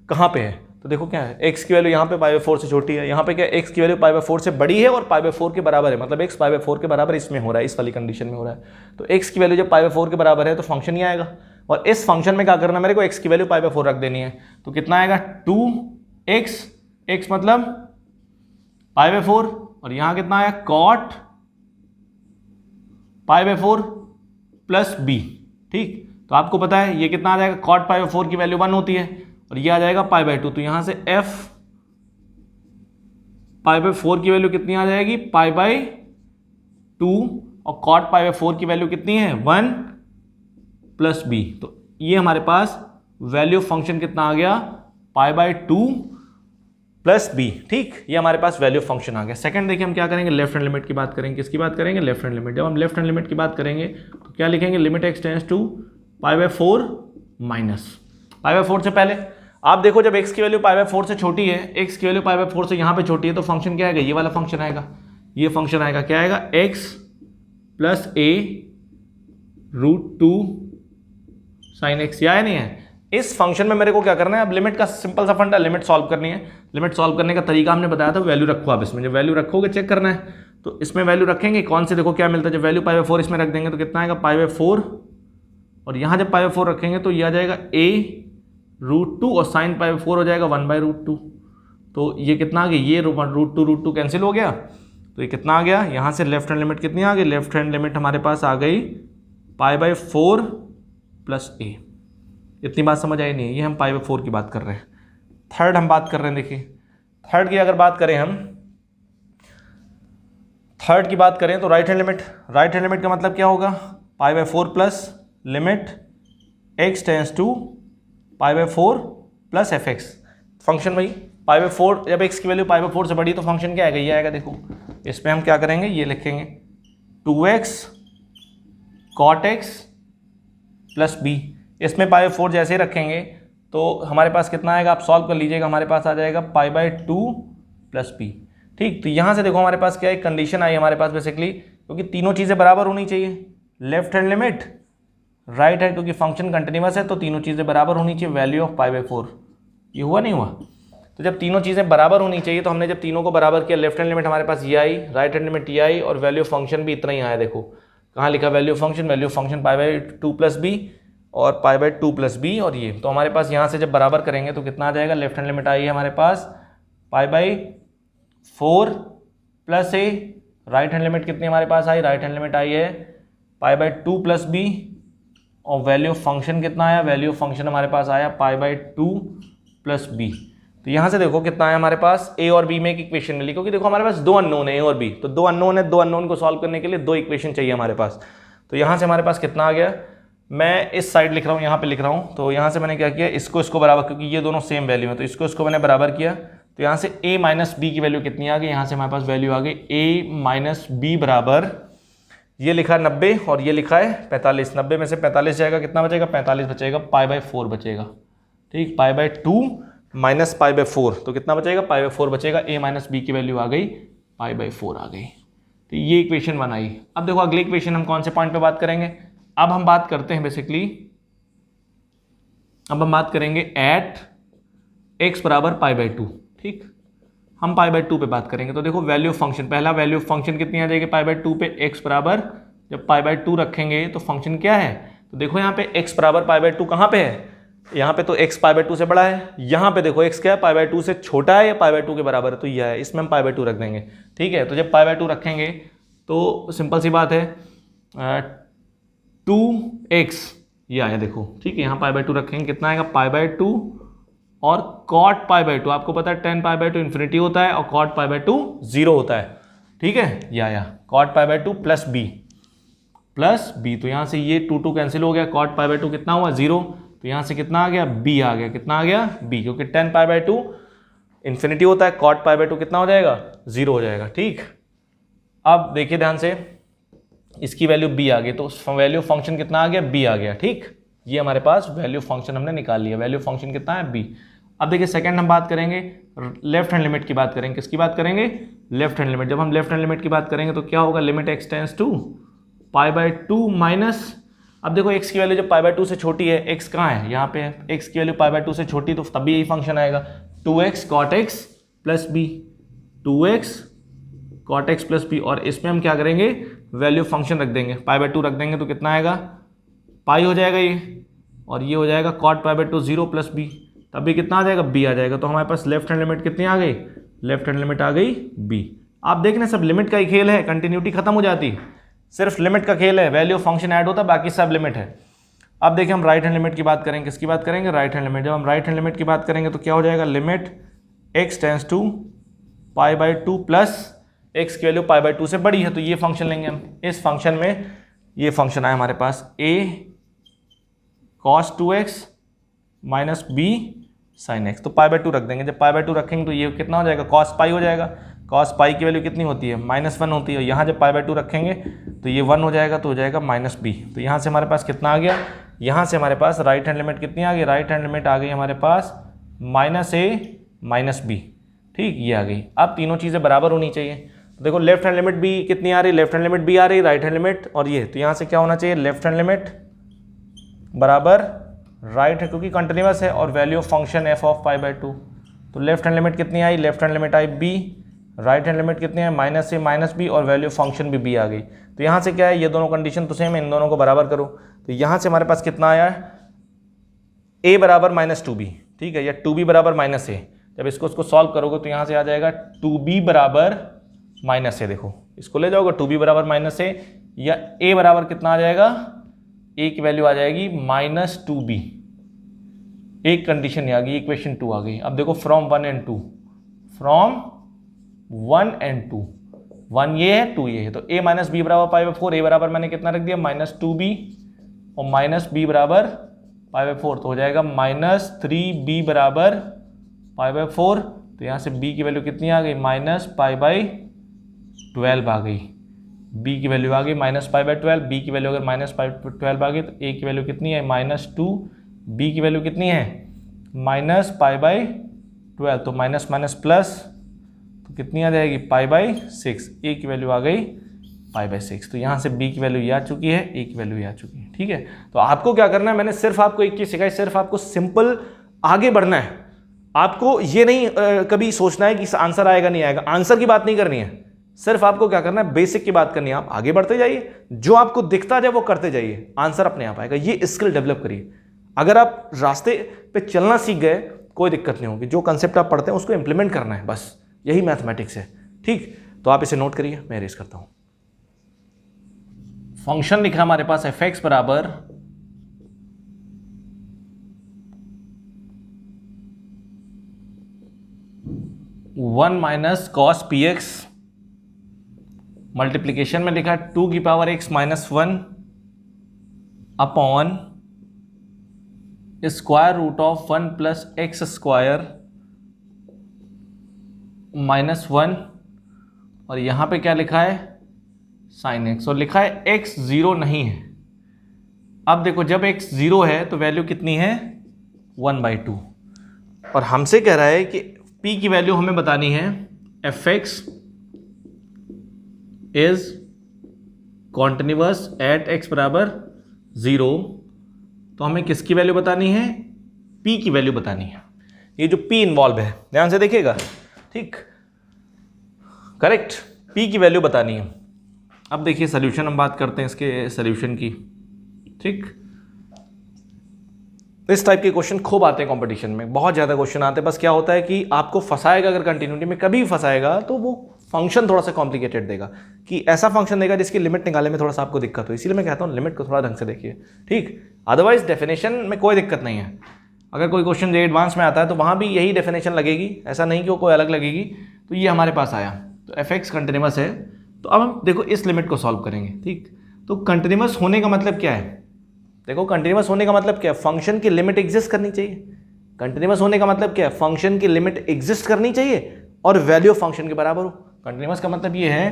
कहाँ पे है। तो देखो क्या है, x की वैल्यू यहाँ पे π/4 से छोटी है, यहाँ पे क्या x की वैल्यू π/4 से बड़ी है और π/4 के बराबर है, मतलब x π/4 के बराबर इसमें हो रहा है, इस वाली कंडीशन में हो रहा है। तो x की वैल्यू जब π/4 के बराबर है तो फंक्शन ही आएगा, और इस फंक्शन में क्या करना है, मेरे को x की वैल्यू π/4 रख देनी है। तो कितना आएगा 2x, x मतलब π/4, और यहाँ कितना आया cot π/4 प्लस b। ठीक, तो आपको पता है ये कितना आ जाएगा, cot π/4 की वैल्यू 1 होती है और ये आ जाएगा π/2। तो यहां से f π/4 की वैल्यू कितनी आ जाएगी, π/2, और cot π/4 की वैल्यू कितनी है 1 प्लस b। तो ये हमारे पास वैल्यू ऑफ फंक्शन कितना आ गया, π/2 प्लस b। ठीक, ये हमारे पास वैल्यू ऑफ फंक्शन आ गया। सेकंड देखिए हम क्या करेंगे, लेफ्ट हैंड लिमिट की बात करेंगे। किसकी बात करेंगे, लेफ्ट हैंड लिमिट। जब हम लेफ्ट हैंड लिमिट की बात करेंगे तो क्या लिखेंगे, limit x tends to π/4 minus π/4 से पहले आप देखो जब x की वैल्यू π/4 से छोटी है, x की वैल्यू π/4 से यहाँ पे छोटी है, तो फंक्शन क्या आएगा, ये वाला फंक्शन आएगा। ये फंक्शन आएगा, क्या आएगा, x plus a √2 sin x। या नहीं है, इस फंक्शन में मेरे को क्या करना है, अब लिमिट का सिंपल सा फंडा, लिमिट सॉल्व करनी है। लिमिट सॉल्व करने का तरीका हमने बताया था, वैल्यू रखो आप इसमें। जब वैल्यू रखोगे चेक करना है, तो इसमें वैल्यू रखेंगे कौन से, देखो क्या मिलता है, जब वैल्यू π/4 इसमें रख देंगे तो कितना आएगा π/4, और यहाँ जब π/4 रखेंगे तो ये आ जाएगा a √2 और साइन π/4 हो जाएगा 1/√2। तो ये कितना आ गया, ये √2 कैंसिल हो गया, तो ये कितना आ गया, यहाँ से लेफ्ट हैंड लिमिट कितनी आ गई, लेफ्ट हैंड लिमिट हमारे पास आ गई π/4 प्लस a। इतनी बात समझ आई नहीं है, ये हम π/4 की बात कर रहे हैं। थर्ड हम बात कर रहे हैं, देखिए थर्ड की अगर बात करें, हम थर्ड की बात करें तो right hand limit. Right hand limit का मतलब क्या होगा, π/4 plus limit x tends to π/4 plus fx। Function भाई π/4, जब x की वैल्यू π/4 से बड़ी तो फंक्शन क्या आएगा, ये आएगा। देखो इसमें हम क्या करेंगे, ये लिखेंगे 2x cot x plus b। इसमें π/4 जैसे ही रखेंगे तो हमारे पास कितना आएगा, आप सॉल्व कर लीजिएगा, हमारे पास आ जाएगा π/2 प्लस b। ठीक, तो यहाँ से देखो हमारे पास क्या एक कंडीशन आई हमारे पास बेसिकली, क्योंकि तीनों चीज़ें बराबर होनी चाहिए, left hand limit right hand, क्योंकि फंक्शन कंटिन्यूअस है तो तीनों चीज़ें बराबर होनी चाहिए, वैल्यू ऑफ π/4। ये हुआ नहीं हुआ, तो जब तीनों चीज़ें बराबर होनी चाहिए तो हमने जब तीनों को बराबर किया, लेफ्ट हैंड लिमिट हमारे पास ये आई, राइट हैंड लिमिट ये आई, और वैल्यू ऑफ फंक्शन भी इतना ही आया। देखो कहाँ लिखा value of function, value of function π/2 plus b और π/2 प्लस b, और ये तो हमारे पास यहाँ से जब बराबर करेंगे तो कितना आ जाएगा, लेफ्ट हैंड लिमिट आई है हमारे पास π/4 plus a, right hand limit कितनी हमारे पास आई, राइट हैंड लिमिट आई है π/2 प्लस b, और वैल्यू ऑफ फंक्शन कितना आया, वैल्यू ऑफ फंक्शन हमारे पास आया π/2 प्लस b। तो यहाँ से देखो कितना आया हमारे पास, a और b में एक इक्वेशन मिली, क्योंकि देखो हमारे पास दो अननोन है a और b, तो दो अननोन है, दो अननोन को सॉल्व करने के लिए दो इक्वेशन चाहिए हमारे पास। तो यहाँ से हमारे पास कितना आ गया, मैं इस साइड लिख रहा हूँ, यहाँ पे लिख रहा हूँ, तो यहाँ से मैंने क्या किया, इसको बराबर, क्योंकि ये दोनों सेम वैल्यू है तो इसको मैंने बराबर किया। तो यहाँ से a माइनस बी की वैल्यू कितनी आ गई, यहाँ से हमारे पास वैल्यू आ गई a माइनस बी बराबर, ये लिखा 90 और ये लिखा है 45। 90 में से 45 जाएगा, कितना बचेगा, 45 बचेगा, π/4 बचेगा। ठीक, π/2 माइनस π/4, तो कितना बचेगा, π/4 बचेगा, a माइनस बी की वैल्यू आ गई π/4 आ गई। तो ये इक्वेशन बनाई। अब देखो अगली इक्वेशन हम कौन से पॉइंट पे बात करेंगे, अब हम बात करते हैं बेसिकली, अब हम बात करेंगे एट x बराबर π/2। ठीक, हम π/2 पे बात करेंगे। तो देखो वैल्यू ऑफ फंक्शन, पहला वैल्यू ऑफ फंक्शन कितनी आ जाएगी π/2 पे, x बराबर, जब π/2 रखेंगे तो फंक्शन क्या है, तो देखो यहाँ पे x बराबर π/2 कहाँ पे है, यहाँ पे तो x π/2 से बड़ा है, यहाँ पे देखो x क्या है, π/2 से छोटा है या π/2 के बराबर है, तो यह है, इसमें हम π/2 रख देंगे। ठीक है, तो जब π/2 रखेंगे तो सिंपल सी बात है 2x ये आया देखो। ठीक है, यहाँ π/2 रखेंगे, कितना आएगा π/2 और cot π/2, आपको पता है tan π/2 इन्फिनिटी होता है और cot π/2 0 होता है। ठीक है, ये आया cot π/2 प्लस b, तो यहाँ से ये 2 कैंसिल हो गया, cot π/2 कितना हुआ 0, तो यहाँ से कितना आ गया b आ गया, कितना आ गया b, क्योंकि tan π/2 इन्फिनिटी होता है, कॉट पाई बाय 2 कितना हो जाएगा, 0 हो जाएगा। ठीक, अब देखिए ध्यान से, इसकी वैल्यू b आ गई, तो वैल्यू फंक्शन कितना आ गया, b आ गया। ठीक, ये हमारे पास वैल्यू फंक्शन हमने निकाल लिया, वैल्यू फंक्शन कितना है, b। अब देखिए सेकंड हम बात करेंगे, लेफ्ट हैंड लिमिट की बात करेंगे। किसकी बात करेंगे, लेफ्ट हैंड लिमिट। जब हम लेफ्ट हैंड लिमिट की बात करेंगे तो क्या होगा, limit x tends to pi by 2 minus, अब देखो x की वैल्यू जब पाई बाय 2 से छोटी है, x कहाँ है, यहाँ पे है, x की वैल्यू पाई बाय 2 से छोटी, तो तभी यही फंक्शन आएगा 2x cot x plus b, 2x cot x plus b। और इसमें हम क्या करेंगे, वैल्यू फंक्शन रख देंगे, पाई बाय 2 रख देंगे तो कितना आएगा, पाई हो जाएगा ये, और ये हो जाएगा cot pi by 2 0 plus b, तभी कितना आ जाएगा, b आ जाएगा। तो हमारे पास लेफ्ट हैंड लिमिट कितनी आ गई, लेफ्ट हैंड लिमिट आ गई b। आप देखना सब लिमिट का ही खेल है, कंटिन्यूटी खत्म हो जाती, सिर्फ लिमिट का खेल है, वैल्यू फंक्शन ऐड होता, बाकी सब लिमिट है। अब देखिए हम राइट हैंड लिमिट की बात करेंगे। किसकी बात करेंगे, राइट हैंड लिमिट। जब हम राइट हैंड लिमिट की बात करेंगे तो क्या हो जाएगा, limit x tends to pi by 2 plus x की वैल्यू पाई बाय 2 से बड़ी है, तो ये फंक्शन लेंगे हम। इस फंक्शन में ये फंक्शन आया हमारे पास a cos 2x minus b sin x, तो पाई बाय 2 रख देंगे। जब पाई बाय 2 रखेंगे तो ये कितना हो जाएगा, cos पाई हो जाएगा। cos पाई की वैल्यू कितनी होती है, -1 होती है। यहाँ जब पाई बाय 2 रखेंगे तो ये 1 हो जाएगा, तो हो जाएगा माइनस b। तो यहाँ से हमारे पास कितना आ गया, यहाँ से हमारे पास राइट हैंड लिमिट कितनी आ गई, राइट हैंड लिमिट आ गई हमारे पास -a माइनस b। ठीक, ये आ गई। अब तीनों चीज़ें बराबर होनी चाहिए। तो देखो लेफ्ट हैंड लिमिट b कितनी आ रही, लेफ्ट हैंड लिमिट b आ रही, राइट हैंड लिमिट और ये, तो यहाँ से क्या होना चाहिए, लेफ्ट हैंड लिमिट बराबर राइट है, क्योंकि कंटिन्यूअस है, और value of function f of pi by 2। तो लेफ्ट हैंड लिमिट कितनी आई, लेफ्ट हैंड लिमिट आई b, राइट हैंड लिमिट कितनी है, -a माइनस b, और वैल्यू फंक्शन भी b आ गई। तो यहाँ से क्या है, ये दोनों कंडीशन तो सेम है, इन दोनों को बराबर करो। तो यहाँ से हमारे पास कितना आया, a बराबर -2b, ठीक है, या 2b बराबर -a। जब इसको सॉल्व करोगे तो यहाँ से आ जाएगा 2b बराबर -a। देखो इसको ले जाओगे, 2b बराबर -a, या a बराबर कितना आ जाएगा, a की वैल्यू आ जाएगी -2b। एक कंडीशन आ गई, इक्वेशन 2 आ गई। अब देखो फ्रॉम 1 and 2, फ्रॉम 1 and 2, 1 ये है 2 ये है, तो a माइनस बी बराबर पाई बाय 4, a बराबर मैंने कितना रख दिया, -2b, और -b बराबर पाई बाय 4, तो हो जाएगा -3b बराबर पाई बाय 4। तो यहाँ से b की वैल्यू कितनी आ गई, -पाई बाय 12 आ गई। b की वैल्यू आ गई -पाई बाय 12, b की वैल्यू अगर -पाई बाय 12 आ गई तो a की वैल्यू कितनी है, -2, b की वैल्यू कितनी है, -पाई बाय 12, तो माइनस माइनस प्लस, तो कितनी आ जाएगी, पाई बाय 6, a की वैल्यू आ गई पाई बाय 6। तो यहाँ से b की वैल्यू ये आ चुकी है, a की वैल्यू ये आ चुकी है। ठीक है, तो आपको क्या करना है, मैंने सिर्फ आपको एक चीज़ सिखाई, सिर्फ आपको सिंपल आगे बढ़ना है। आपको ये नहीं कभी सोचना है कि आंसर आएगा नहीं आएगा, आंसर की बात नहीं करनी है, सिर्फ आपको क्या करना है, बेसिक की बात करनी है। आप आगे बढ़ते जाइए, जो आपको दिखता जाए वो करते जाइए, आंसर अपने आप आएगा। ये स्किल डेवलप करिए। अगर आप रास्ते पे चलना सीख गए, कोई दिक्कत नहीं होगी। जो कंसेप्ट आप पढ़ते हैं उसको इंप्लीमेंट करना है, बस यही मैथमेटिक्स है। ठीक, तो आप इसे नोट करिए, मैं रेस करता हूं। फंक्शन लिखा हमारे पास f(x) बराबर 1 माइनस कॉस px, मल्टीप्लीकेशन में लिखा 2 की power x minus 1 upon square root of 1 plus x square minus 1, और यहाँ पे क्या लिखा है, साइन x, और लिखा है x 0 नहीं है। अब देखो जब x 0 है तो वैल्यू कितनी है, 1/2, और हमसे कह रहा है कि p की वैल्यू हमें बतानी है, f(x) is continuous at x बराबर 0। तो हमें किसकी वैल्यू बतानी है, p की वैल्यू बतानी है। ये जो p इन्वॉल्व है, ध्यान से देखिएगा, ठीक, करेक्ट, p की वैल्यू बतानी है। अब देखिए सॉल्यूशन, हम बात करते हैं इसके सॉल्यूशन की। ठीक, इस टाइप के क्वेश्चन खूब आते हैं कंपटीशन में, बहुत ज़्यादा क्वेश्चन आते हैं। बस क्या होता है कि आपको फंसाएगा, अगर कंटिन्यूटी में कभी फंसाएगा तो वो फंक्शन थोड़ा सा कॉम्प्लिकेटेड देगा, कि ऐसा फंक्शन देगा जिसकी लिमिट निकालने में थोड़ा सा आपको दिक्कत हो। इसीलिए मैं कहता हूँ लिमिट को थोड़ा ढंग से देखिए। ठीक, अदरवाइज डेफिनेशन में कोई दिक्कत नहीं है। अगर कोई क्वेश्चन जो एडवांस में आता है तो वहाँ भी यही डेफिनेशन लगेगी, ऐसा नहीं कि वो कोई अलग लगेगी। तो ये हमारे पास आया, तो f(x) कंटिन्यूअस है। तो अब हम देखो इस लिमिट को सॉल्व करेंगे। ठीक, तो कंटिन्यूअस होने का मतलब क्या है, देखो कंटिन्यूअस होने का मतलब क्या है, फंक्शन की लिमिट एग्जिस्ट करनी चाहिए। कंटिन्यूस होने का मतलब क्या है, फंक्शन की लिमिट एग्जिस्ट करनी चाहिए और वैल्यू ऑफ फंक्शन के बराबर हो। कंटिन्यूस का मतलब ये है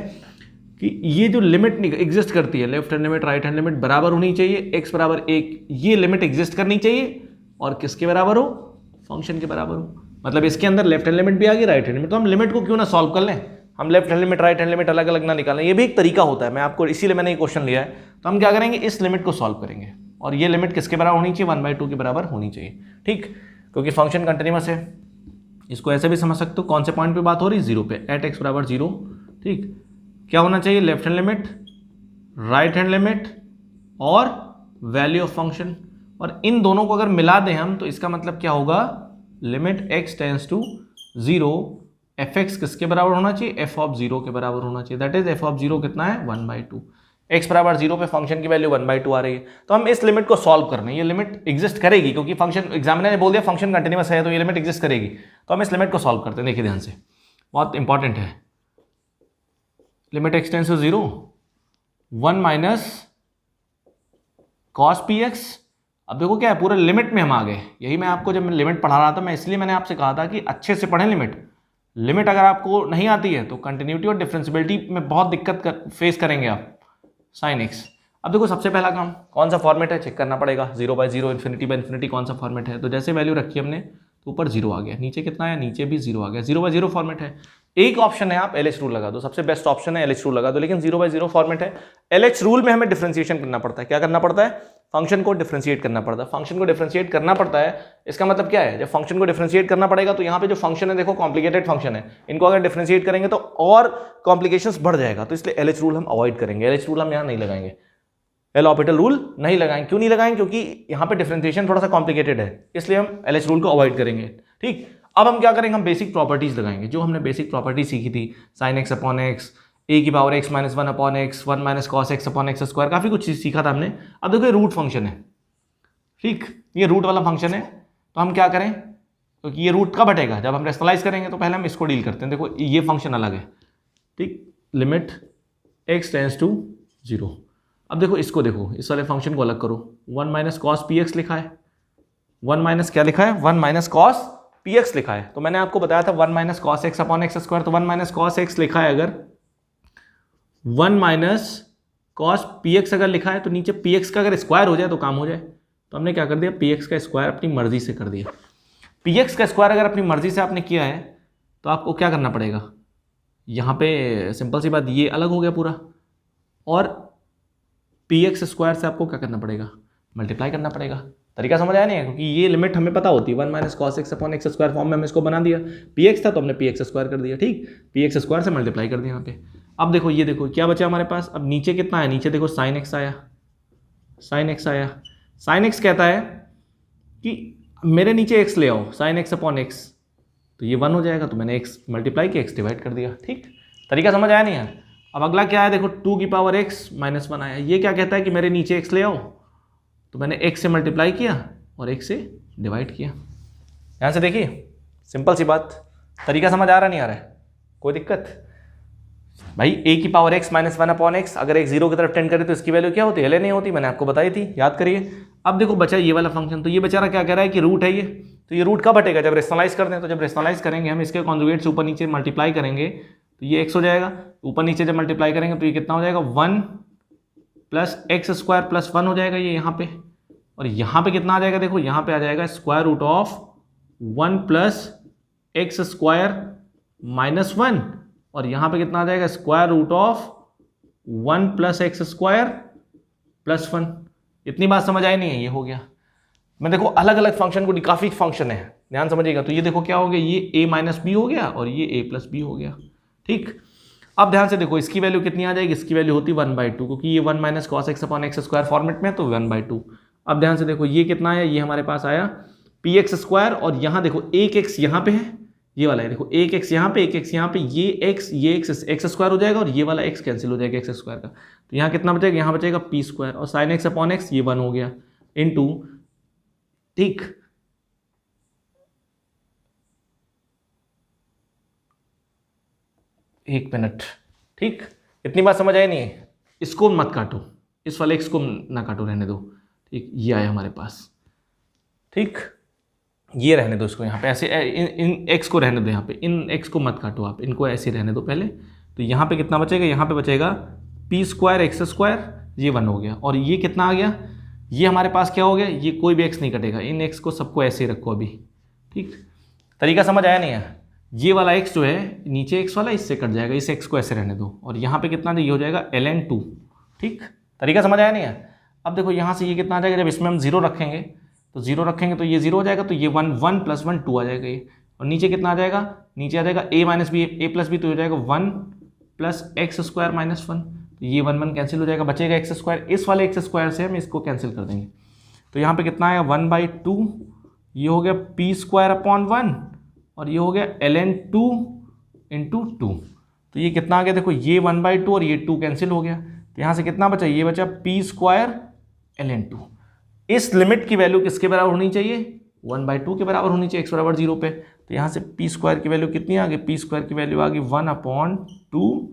कि ये जो लिमिट एग्जिस्ट करती है, left hand limit right hand limit बराबर होनी चाहिए, x बराबर 1, ये लिमिट एग्जिस्ट करनी चाहिए और किसके बराबर हो, फंक्शन के बराबर हो। मतलब इसके अंदर लेफ्ट हैंड लिमिट भी आ गई, राइट हैंड लिमिट, तो हम लिमिट को क्यों ना सॉल्व कर लें, हम left hand limit right hand limit अलग अलग ना निकालें, ये भी एक तरीका होता है, मैं आपको इसीलिए मैंने ये क्वेश्चन लिया है। तो हम क्या करेंगे, इस लिमिट को सॉल्व करेंगे और ये लिमिट किसके बराबर होनी चाहिए, 1/2 के बराबर होनी चाहिए, ठीक, क्योंकि फंक्शन कंटिन्यूस है। इसको ऐसे भी समझ सकते हो, कौन से पॉइंट पे बात हो रही है, 0 पे, एट x बराबर 0, ठीक। क्या होना चाहिए, left hand limit right hand limit और वैल्यू ऑफ फंक्शन, और इन दोनों को अगर मिला दें हम तो इसका मतलब क्या होगा, limit x tends to 0, fx किसके बराबर होना चाहिए, f ऑफ 0 के बराबर होना चाहिए, दैट इज f ऑफ 0 कितना है, 1/2। x बराबर 0 पे फंक्शन की वैल्यू 1/2 आ रही है, तो हम इस लिमिट को सॉल्व कर रहे हैं, ये लिमिट एग्जिस्ट करेगी क्योंकि फंक्शन एग्जामिनर ने बोल दिया फंक्शन कंटिन्यूस है तो ये लिमिट एग्जिस्ट करेगी, तो हम इस लिमिट को सॉल्व करते हैं। देखिए ध्यान से, बहुत इंपॉर्टेंट है, limit x tends to 0, 1 minus cos P X. अब देखो क्या है, पूरे लिमिट में हम आ गए, यही मैं आपको जब मैं लिमिट पढ़ा रहा था मैं इसलिए मैंने आपसे कहा था कि अच्छे से पढ़ें लिमिट अगर आपको नहीं आती है तो कंटिन्यूटी और डिफरेंशियबिलिटी में बहुत दिक्कत फेस करेंगे आप। साइन एक्स, अब देखो सबसे पहला काम कौन सा फॉर्मेट है चेक करना पड़ेगा, 0/0 इन्फिनिटी कौन सा फॉर्मेट है, तो जैसे वैल्यू रखी हमने तो ऊपर 0 आ गया, नीचे कितना है, नीचे भी 0 आ गया, 0/0 फॉर्मेट है। एक ऑप्शन है आप LH रूल लगा दो, सबसे बेस्ट ऑप्शन है LH रूल लगा दो, लेकिन 0/0 फॉर्मेट है। LH रूल में हमें डिफरेंशिएशन करना पड़ता है, क्या करना पड़ता है, फंक्शन को डिफरेंशिएट करना पड़ता है, फंक्शन को डिफरेंशिएट करना पड़ता है। इसका मतलब क्या है, जब फंक्शन को डिफरेंशिएट करना पड़ेगा तो यहाँ पे जो फंक्शन है देखो कॉम्प्लिकेटेड फंक्शन है, इनको अगर डिफरेंशिएट करेंगे तो और कॉम्प्लिकेशंस बढ़ जाएगा, तो इसलिए LH रूल हम अवॉइड करेंगे, LH रूल हम यहाँ नहीं लगाएंगे, एल ऑर्बिटल रूल नहीं लगाएंगे। क्यों नहीं लगाएंगे, क्योंकि यहाँ पे डिफरेंशिएशन थोड़ा सा कॉम्प्लिकेटेड है, इसलिए हम LH रूल को अवॉइड करेंगे, ठीक। अब हम क्या करेंगे, हम बेसिक प्रॉपर्टीज लगाएंगे, जो हमने बेसिक प्रॉपर्टी सीखी थी, साइन एक्स अपॉन एक्स, ए की power x minus 1 upon x, 1 minus cos x upon x square, काफी कुछ चीज सीखा था हमने। अब देखो ये रूट फंक्शन है, ठीक, ये रूट वाला फंक्शन है, तो हम क्या करें, क्योंकि ये रूट कब हटेगा, जब हम रेशनलाइज करेंगे, तो पहले हम इसको डील करते हैं। देखो ये फंक्शन अलग है, ठीक, लिमिट x टेंड्स टू 0। अब देखो इसको, देखो इस वाले फंक्शन को अलग करो, 1 माइनस कॉस पी एक्स लिखा है, 1 माइनस क्या लिखा है, 1 माइनस कॉस पी एक्स लिखा है, तो मैंने आपको बताया था 1 minus cos x upon x square, तो 1 माइनस कॉस एक्स लिखा है, अगर 1 माइनस कॉस पी एक्स अगर लिखा है तो नीचे पी एक्स का अगर स्क्वायर हो जाए तो काम हो जाए, तो हमने क्या कर दिया, पी एक्स का स्क्वायर अपनी मर्जी से कर दिया। पी एक्स का स्क्वायर अगर अपनी मर्जी से आपने किया है तो आपको क्या करना पड़ेगा, यहाँ पे सिंपल सी बात, ये अलग हो गया पूरा, और पी एक्स स्क्वायर से आपको क्या करना पड़ेगा, मल्टीप्लाई करना पड़ेगा। तरीका समझ आया नहीं है, क्योंकि ये लिमिट हमें पता होती है, 1 minus cos x upon x square form में हमने इसको बना दिया, पी एक्स था तो हमने पी एक्स स्क्वायर कर दिया, ठीक, पी एक्स स्क्वायर से मल्टीप्लाई कर दिया यहाँ पे। अब देखो ये देखो क्या बचा हमारे पास, अब नीचे कितना है, नीचे देखो साइन एक्स आया, साइन एक्स आया, साइन एक्स कहता है कि मेरे नीचे एक्स ले आओ, साइन एक्स अपॉन एक्स, तो ये 1 हो जाएगा, तो मैंने एक्स मल्टीप्लाई किया, एक्स डिवाइड कर दिया, ठीक। तरीका समझ आया नहीं है। अब अगला क्या है, देखो 2 की पावर x माइनस 1 आया, ये क्या कहता है कि मेरे नीचे x ले आओ, तो मैंने x से मल्टीप्लाई किया और x से डिवाइड किया। यहाँ से देखिए सिंपल सी बात, तरीका समझ आ रहा नहीं आ रहा है, कोई दिक्कत भाई, a की power x minus 1 upon x, अगर x 0 की तरफ टेंड करे तो इसकी वैल्यू क्या होती है, नहीं होती, मैंने आपको बताई थी, याद करिए। अब देखो बचा ये वाला फंक्शन, तो ये बेचारा क्या कह रहा है कि रूट है ये, तो ये रूट कब हटेगा, जब रेशनलाइज कर दें, तो जब रेशनलाइज करेंगे हम इसके कॉन्जुगेट से ऊपर नीचे मल्टीप्लाई करेंगे तो ये x हो जाएगा, ऊपर नीचे जब मल्टीप्लाई करेंगे तो ये कितना हो जाएगा, 1 प्लस एक्स स्क्वायर प्लस 1 हो जाएगा ये यहाँ पे, और यहाँ पे कितना आ जाएगा, देखो यहाँ पे आ जाएगा square root of 1 plus x square minus 1, और यहाँ पे कितना आ जाएगा, square root of 1 plus x square plus 1। इतनी बात समझ आई नहीं है, ये हो गया। मैं देखो अलग अलग फंक्शन को, काफी फंक्शन है, ध्यान समझिएगा, तो ये देखो क्या हो गया, ये a माइनस बी हो गया और ये a प्लस बी हो गया, ठीक। अब ध्यान से देखो इसकी वैल्यू कितनी आ जाएगी, इसकी वैल्यू होती 1/2, क्योंकि ये 1 minus cos x upon x square format में है तो 1/2। अब ध्यान से देखो ये कितना है, ये हमारे पास आया पी एक्स स्क्वायर, और यहाँ देखो एक एक्स यहाँ पे है, ये वाला है, देखो एक एक्स यहाँ पे, एक एक्स यहाँ पे, ये एक्स स्क्वायर हो जाएगा और ये वाला एक्स कैंसिल हो जाएगा एक्स स्क्वायर का, तो यहाँ कितना बचेगा, यहाँ बचेगा पी स्क्वायर, और साइन एक्स अपॉन एक्स ये 1 हो गया इनटू, ठीक, एक मिनट, ठीक, इतनी बात समझ आई नहीं है, इसको मत काटो, इस वाले एक्स को ना काटो, रहने दो, ठीक, ये आया हमारे पास, ठीक, ये रहने दो इसको यहाँ पे ऐसे, इन एक्स को रहने दो यहाँ पे, इन एक्स को मत काटो आप, इनको ऐसे रहने दो पहले। तो यहाँ पे कितना बचेगा, यहाँ पे बचेगा पी स्क्वायर एक्स स्क्वायर, ये 1 हो गया। और ये कितना आ गया, ये हमारे पास क्या हो गया, ये कोई भी एक्स नहीं कटेगा, इन एक्स को सबको ऐसे ही रखो अभी। ठीक, तरीका समझ आया नहीं है? ये वाला एक्स जो है नीचे एक्स वाला इससे कट जाएगा, इस एक्स को ऐसे रहने दो, और यहाँ पे कितना ये हो जाएगा ln2। ठीक, तरीका समझ आया नहीं है? अब देखो यहाँ से ये कितना आ जाएगा, जब इसमें हम 0 रखेंगे तो 0 रखेंगे तो ये 0 हो जाएगा, तो ये 1 1 + 1 2 आ जाएगा ये। और नीचे कितना आ जाएगा, नीचे आ जाएगा a - b, a + b, तो हो जाएगा 1 + x² - 1। तो ये 1 1 कैंसिल हो जाएगा, बचेगा x²। इस वाले x² से हम इसको कैंसिल कर देंगे, तो यहाँ पे कितना आया 1/2, ये हो गया p² / 1, और ये हो गया ln2 × 2। तो ये कितना आ गया, देखो ये 1/2 और ये 2 कैंसिल हो गया, तो यहाँ से कितना बचा, ये बचा p² ln2। इस लिमिट की वैल्यू किसके बराबर होनी चाहिए, 1/2 के बराबर होनी चाहिए, x = 0 पे। तो यहाँ से p² की वैल्यू कितनी आ गई, p² की वैल्यू आ गई 1/2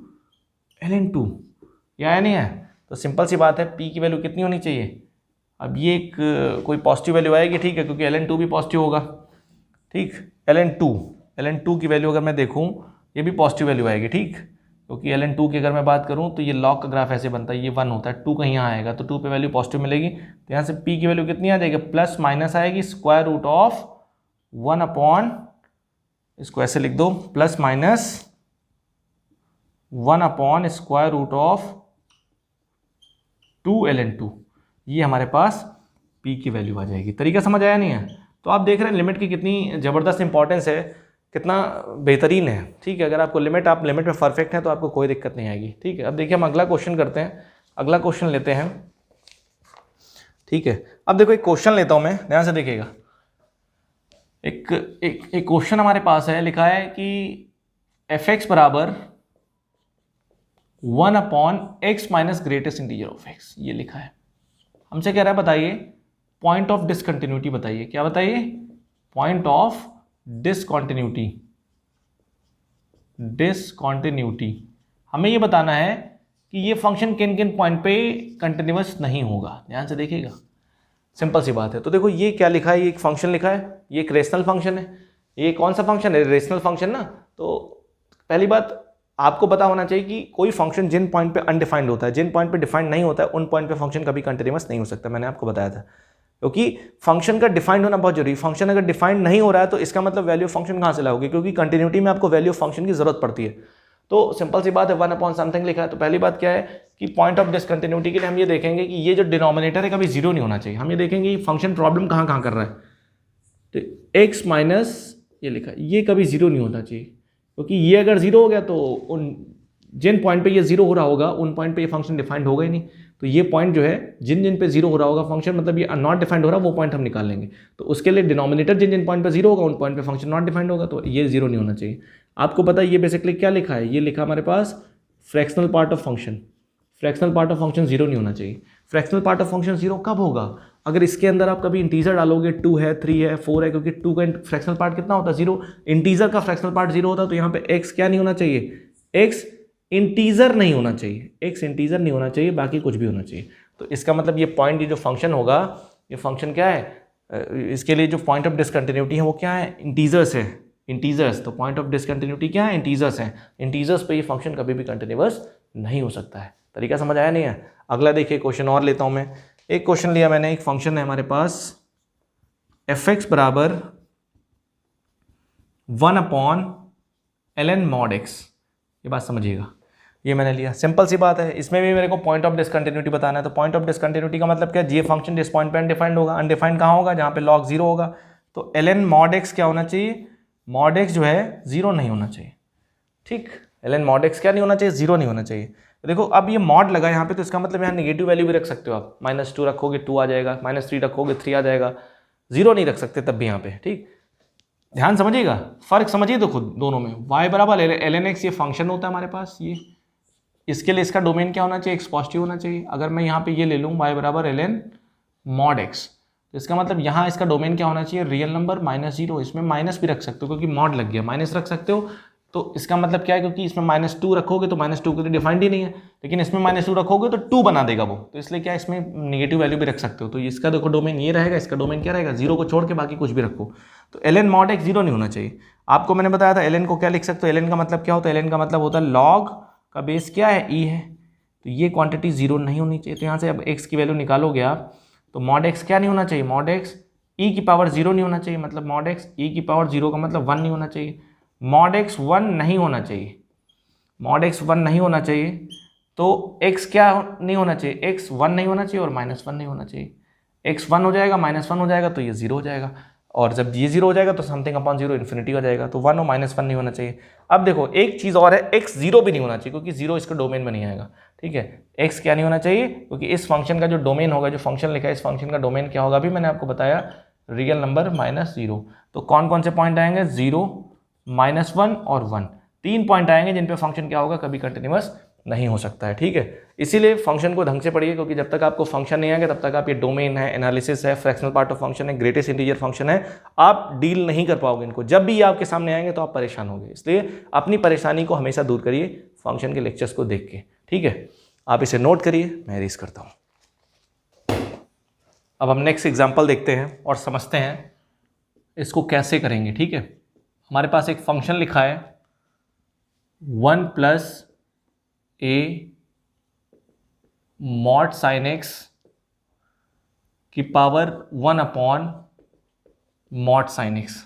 ln2। ये आया नहीं है? तो सिंपल सी बात है, p की वैल्यू कितनी होनी चाहिए। अब ये एक कोई पॉजिटिव वैल्यू आएगी, ठीक है, क्योंकि ln2 भी पॉजिटिव होगा। ठीक, ln2 की वैल्यू अगर मैं देखूँ, ये भी पॉजिटिव वैल्यू आएगी। ठीक, क्योंकि ln2 की अगर मैं बात करूँ तो ये लॉग का ग्राफ ऐसे बनता है, ये 1 होता है, 2 कहीं यहाँ आएगा, तो 2 पे वैल्यू पॉजिटिव मिलेगी। तो यहाँ से p की वैल्यू कितनी आ जाएगी, प्लस माइनस आएगी, √1/, इसको ऐसे लिख दो, प्लस माइनस 1/√2 ln2। ये हमारे पास p की वैल्यू आ जाएगी। तरीका समझ आया नहीं है? तो आप देख रहे हैं लिमिट की कितनी ज़बरदस्त इंपॉर्टेंस है, कितना बेहतरीन है। ठीक है, अगर आपको आप लिमिट में परफेक्ट हैं तो आपको कोई दिक्कत नहीं आएगी। ठीक है, अब देखिए हम अगला क्वेश्चन करते हैं, अगला क्वेश्चन लेते हैं। ठीक है, अब देखो एक क्वेश्चन लेता हूं मैं, ध्यान से देखिएगा। एक क्वेश्चन हमारे पास है, लिखा है कि f(x) = 1/x - greatest integer of x, ये लिखा है। हमसे कह रहा है बताइए पॉइंट ऑफ डिसकंटिन्यूटी बताइए। क्या बताइए, पॉइंट ऑफ डिसकंटिन्यूटी। हमें ये बताना है कि ये फंक्शन किन किन पॉइंट पे कंटिन्यूअस नहीं होगा। ध्यान से देखिएगा, सिंपल सी बात है। तो देखो ये क्या लिखा है, ये एक फंक्शन लिखा है, ये एक रेशनल फंक्शन है। ये कौन सा फंक्शन है, रेशनल फंक्शन ना। तो पहली बात आपको पता होना चाहिए कि कोई फंक्शन जिन पॉइंट पे अनडिफाइंड होता है, जिन पॉइंट पे डिफाइंड नहीं होता है, उन पॉइंट पे फंक्शन कभी कंटिन्यूअस नहीं हो सकता। मैंने आपको बताया था, क्योंकि फंक्शन का डिफाइंड होना बहुत जरूरी। फंक्शन अगर डिफाइंड नहीं हो रहा है तो इसका मतलब वैल्यू ऑफ फंक्शन कहाँ से लाओगे, क्योंकि कंटिन्यूटी में आपको वैल्यू ऑफ फंक्शन की जरूरत पड़ती है। तो सिंपल सी बात है, 1/something लिखा है। तो पहली बात क्या है कि पॉइंट ऑफ डिसकंटिन्यूटी के लिए हम ये देखेंगे कि ये जो डिनोमिनेटर है कभी जीरो नहीं होना चाहिए। हम ये देखेंगे कि फंक्शन प्रॉब्लम कहाँ कहाँ कर रहा है। तो x माइनस ये लिखा है, ये कभी जीरो नहीं होना चाहिए, क्योंकि ये अगर जीरो हो गया तो उन जिन पॉइंट पे ये जीरो हो रहा होगा उन पॉइंट पे ये फंक्शन डिफाइंड होगा ही नहीं। तो ये पॉइंट जो है जिन जिन पे जीरो हो रहा होगा फंक्शन, मतलब ये नॉट डिफाइंड हो रहा, वो पॉइंट हम निकाल लेंगे। तो उसके लिए डिनोमिनेटर जिन जिन पॉइंट पे जीरो होगा उन पॉइंट पे फंक्शन नॉट डिफाइंड होगा, तो ये जीरो नहीं होना चाहिए। आपको पता है ये बेसिकली क्या लिखा है, ये लिखा हमारे पास fractional part of function. Fractional part of function zero नहीं होना चाहिए। Fractional part of function zero कब होगा, अगर इसके अंदर आप कभी इंटीजर डालोगे, 2 है 3 है 4 है, क्योंकि 2 का फ्रैक्शनल पार्ट कितना होता है, जीरो। इंटीजर का फ्रैक्शनल पार्ट जीरो होता है, तो यहाँ पे x क्या नहीं होना चाहिए, x इंटीजर नहीं होना चाहिए, x इंटीजर नहीं होना चाहिए, बाकी कुछ भी होना चाहिए। तो इसका मतलब ये पॉइंट, ये जो फंक्शन होगा, ये फंक्शन क्या है, इसके लिए जो पॉइंट ऑफ डिसकंटिन्यूटी है वो क्या है, इंटीजर्स है, इंटीजर्स। तो पॉइंट ऑफ डिसकंटिन्यूटी क्या है, इंटीजर्स है। इंटीजर्स पे ये फंक्शन कभी भी कंटिन्यूअस नहीं हो सकता है। तरीका समझ आया नहीं है? अगला देखिए क्वेश्चन और लेता हूं मैं। एक क्वेश्चन लिया मैंने, एक फंक्शन है हमारे पास f(x) = 1/ln mod x। ये बात समझिएगा, ये मैंने लिया, सिंपल सी बात है। इसमें भी मेरे को पॉइंट ऑफ डिसकंटिन्यूटी बताना है। तो पॉइंट ऑफ डिसकंटिन्यूटी का मतलब क्या है, ये फंक्शन जिस पॉइंट पे अनडिफाइंड होगा, अनडिफाइंड कहाँ होगा, जहाँ पे log 0 होगा। तो ln mod x क्या होना चाहिए, mod x जो है जीरो नहीं होना चाहिए। ठीक, ln mod x क्या नहीं होना चाहिए, जीरो नहीं होना चाहिए। तो देखो अब ये मॉड लगा यहाँ पे, तो इसका मतलब यहाँ नेगेटिव वैल्यू भी रख सकते हो आप। -2 रखोगे 2 आ जाएगा, -3 रखोगे 3 आ जाएगा, जीरो नहीं रख सकते तब भी यहाँ पे। ठीक, ध्यान समझिएगा, फर्क समझिए तो खुद दोनों में। y = ln x ये फंक्शन होता है हमारे पास, ये इसके लिए इसका डोमेन क्या होना चाहिए, x पॉजिटिव होना चाहिए। अगर मैं यहाँ पे ये ले लूँ y = ln mod x, तो इसका मतलब यहाँ इसका डोमेन क्या होना चाहिए, रियल नंबर -0। इसमें माइनस भी रख सकते हो क्योंकि मॉड लग गया, माइनस रख सकते हो। तो इसका मतलब क्या है, क्योंकि इसमें -2 रखोगे तो -2 के लिए डिफाइंड ही नहीं है, लेकिन इसमें -2 रखोगे तो 2 बना देगा वो। तो इसलिए क्या, इसमें नेगेटिव वैल्यू भी रख सकते हो। तो इसका देखो डोमेन ये रहेगा, इसका डोमेन क्या रहेगा, जीरो को छोड़ के बाकी कुछ भी रखो। तो ln मॉड x 0 नहीं होना चाहिए। आपको मैंने बताया था ln को क्या लिख सकते हो, ln का मतलब क्या होता है, ln का मतलब होता है log का बेस क्या है, e है, तो ये क्वांटिटी 0 नहीं होनी चाहिए। तो यहाँ से अब x की वैल्यू निकालोगे आप, तो मॉड x क्या नहीं होना चाहिए, मॉड x e की पावर 0 नहीं होना चाहिए, मतलब मॉड x e की पावर 0 का मतलब 1 नहीं होना चाहिए, मॉड x 1 नहीं होना चाहिए, मॉड x 1 नहीं होना चाहिए, तो x क्या नहीं होना चाहिए, x 1 नहीं होना चाहिए और -1 नहीं होना चाहिए। x 1 हो जाएगा, -1 हो जाएगा, तो ये 0 हो जाएगा, और जब ये 0 हो जाएगा तो समथिंग अपॉन 0 इन्फिनिटी हो जाएगा, तो 1 और -1 नहीं होना चाहिए। अब देखो एक चीज़ और है, x 0 भी नहीं होना चाहिए, क्योंकि 0 इसका डोमेन में नहीं आएगा, ठीक है। x क्या नहीं होना चाहिए, क्योंकि इस फंक्शन का जो डोमेन होगा, जो फंक्शन लिखा है इस फंक्शन का डोमेन क्या होगा, अभी मैंने आपको बताया रियल नंबर -0। तो कौन कौन से पॉइंट आएंगे, 0, -1 और 1, 3 पॉइंट आएंगे जिन पे फंक्शन क्या होगा, कभी कंटिन्यूअस नहीं हो सकता है, ठीक है। इसीलिए फंक्शन को ढंग से पढ़िए, क्योंकि जब तक आपको फंक्शन नहीं आएगा तब तक आप ये डोमेन है, एनालिसिस है, फ्रैक्शनल पार्ट ऑफ फंक्शन है, ग्रेटेस्ट इंटीजर फंक्शन है, आप डील नहीं कर पाओगे इनको। जब भी ये आपके सामने आएंगे तो आप परेशान होंगे, इसलिए अपनी परेशानी को हमेशा दूर करिए फंक्शन के लेक्चर्स को देख के, ठीक है। आप इसे नोट करिए, मैं इरेज करता हूँ। अब हम नेक्स्ट एग्जाम्पल देखते हैं और समझते हैं इसको कैसे करेंगे, ठीक है। हमारे पास एक फंक्शन लिखा है 1 + a mod sin x की पावर 1 mod sin x।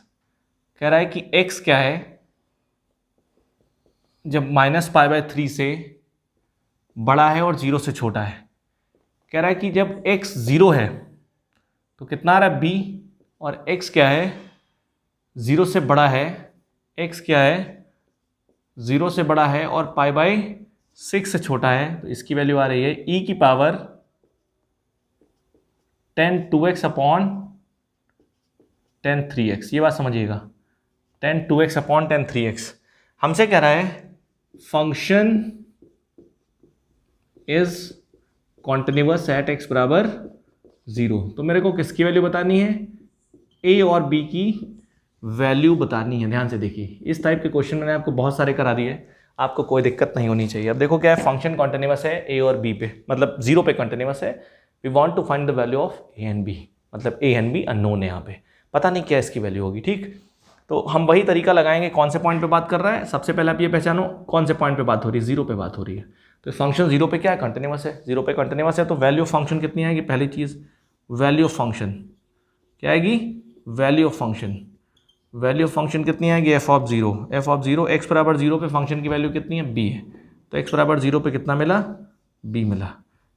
कह रहा है कि x क्या है जब -π/3 से बड़ा है और 0 से छोटा है। कह रहा है कि जब x 0 है तो कितना आ रहा है b, और x क्या है 0 से बड़ा है, x क्या है 0 से बड़ा है और π/6 से छोटा है, तो इसकी वैल्यू आ रही है e की पावर 10 2x अपॉन 10 3x। ये बात समझिएगा, 10 2x अपॉन 10 3x। हमसे कह रहा है function is continuous at x बराबर 0। तो मेरे को किसकी वैल्यू बतानी है, a और b की वैल्यू बतानी है। ध्यान से देखिए, इस टाइप के क्वेश्चन मैंने आपको बहुत सारे करा दिए, आपको कोई दिक्कत नहीं होनी चाहिए। अब देखो क्या है, फंक्शन कॉन्टिन्यूअस है a और b पे, मतलब 0 पे कॉन्टिन्यूअस है। We want to find the value of a and b, मतलब a एंड b अननोन है, यहाँ पे पता नहीं क्या इसकी वैल्यू होगी, ठीक। तो हम वही तरीका लगाएंगे, कौन से पॉइंट पे बात कर रहा है, सबसे पहले आप ये पहचानो कौन से पॉइंट पे बात हो रही है, 0 पे बात हो रही है। तो फंक्शन 0 पे क्या है, कंटिन्यूअस है, 0 पे कंटिन्यूअस है, तो वैल्यू ऑफ फंक्शन कितनी आएगी, पहली चीज़ वैल्यू ऑफ फंक्शन क्या आएगी, value of function, value of function कितनी आएगी, f ऑफ 0, x बराबर 0 पे फंक्शन की वैल्यू कितनी है, b है, तो x बराबर 0 पे कितना मिला, b मिला।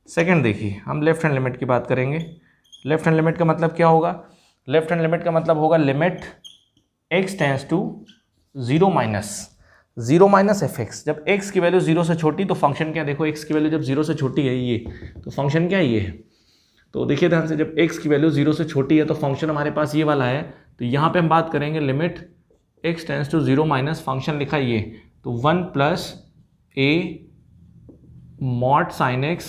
सेकंड देखिए, हम लेफ्ट हैंड लिमिट की बात करेंगे। लेफ्ट हैंड लिमिट का मतलब क्या होगा, लेफ्ट हैंड लिमिट का मतलब होगा limit x tends to 0 minus fx। जब x की वैल्यू 0 से छोटी तो फंक्शन क्या, देखो x की वैल्यू जब 0 से छोटी है ये, तो फंक्शन क्या है, ये है। तो देखिए ध्यान से, जब x की वैल्यू 0 से छोटी है तो फंक्शन हमारे पास ये वाला है, तो यहाँ पे हम बात करेंगे limit x tends to 0 minus function लिखा ये, तो 1 + a mod sin x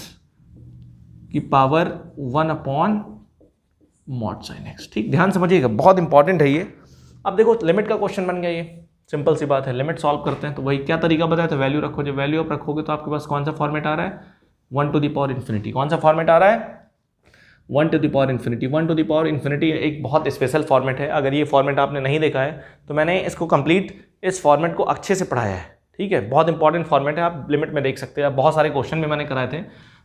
की power 1 upon mod sin x, ठीक। ध्यान समझिएगा, बहुत इंपॉर्टेंट है ये। अब देखो लिमिट का क्वेश्चन बन गया, ये सिंपल सी बात है, लिमिट सॉल्व करते हैं। तो वही क्या तरीका बताया, तो वैल्यू रखो, जब वैल्यू आप रखोगे तो आपके पास कौन सा फॉर्मेट आ रहा है, 1 टू द पावर इन्फिनिटी। कौन सा फॉर्मेट आ रहा है, 1 to the power infinity. 1 to the power infinity एक बहुत स्पेशल फॉर्मेट है, अगर ये फॉर्मेट आपने नहीं देखा है तो मैंने इसको कंप्लीट इस फॉर्मेट को अच्छे से पढ़ाया है, ठीक है। बहुत इंपॉर्टेंट फॉर्मेट है, आप लिमिट में देख सकते हैं, बहुत सारे क्वेश्चन भी मैंने कराए थे।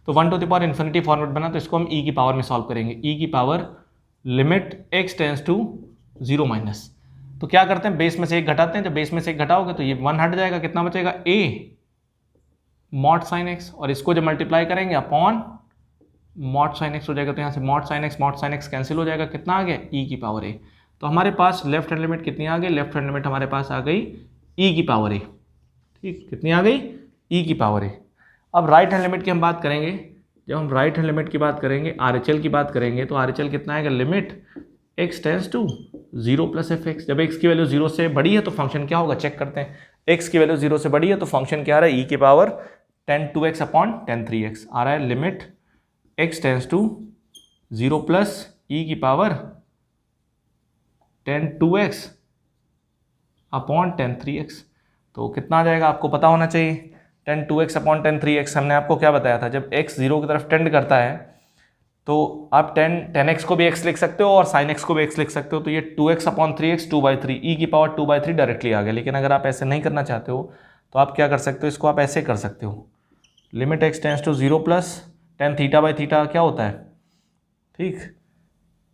तो 1 to the power infinity format बना, तो इसको हम e की पावर में सॉल्व करेंगे, e की power limit x tends to 0 minus. तो क्या करते हैं, बेस में से एक घटाते हैं, जब बेस में से एक घटाओगे तो ये 1 हट जाएगा, कितना बचेगा, a mod sin x, और इसको जब मल्टीप्लाई करेंगे अपॉन mod sin x हो जाएगा, तो यहाँ से mod sin x कैंसिल हो जाएगा, कितना आ गया, e की पावर a। तो हमारे पास लेफ्ट हैंड लिमिट कितनी आ गई, लेफ्ट हैंड लिमिट हमारे पास आ गई e की पावर a, ठीक, कितनी आ गई, e की पावर a। अब राइट हैंड लिमिट की हम बात करेंगे, जब हम राइट हैंड लिमिट की बात करेंगे, RHL की बात करेंगे, तो RHL कितना आएगा, limit x tends to 0 + fx। जब x की वैल्यू 0 से बड़ी है तो फंक्शन क्या होगा, चेक करते हैं। x की वैल्यू 0 से बड़ी है तो फंक्शन क्या आ रहा है, e की पावर 10 2x अपॉन 10 3x आ रहा है, limit x tends to 0 + e की पावर 10 2x अपॉन 10 3x। तो कितना आ जाएगा, आपको पता होना चाहिए, 10 2x अपॉन 10 3x। हमने आपको क्या बताया था, जब x 0 की तरफ टेंड करता है तो आप 10x को भी x लिख सकते हो और sin x को भी x लिख सकते हो, तो ये 2x/3x 2/3 e की पावर 2/3 डायरेक्टली आ गया। लेकिन अगर आप ऐसे नहीं करना चाहते हो तो आप क्या कर सकते हो, इसको आप ऐसे कर सकते हो, limit x tends to 0 plus tan थीटा/थीटा क्या होता है, ठीक,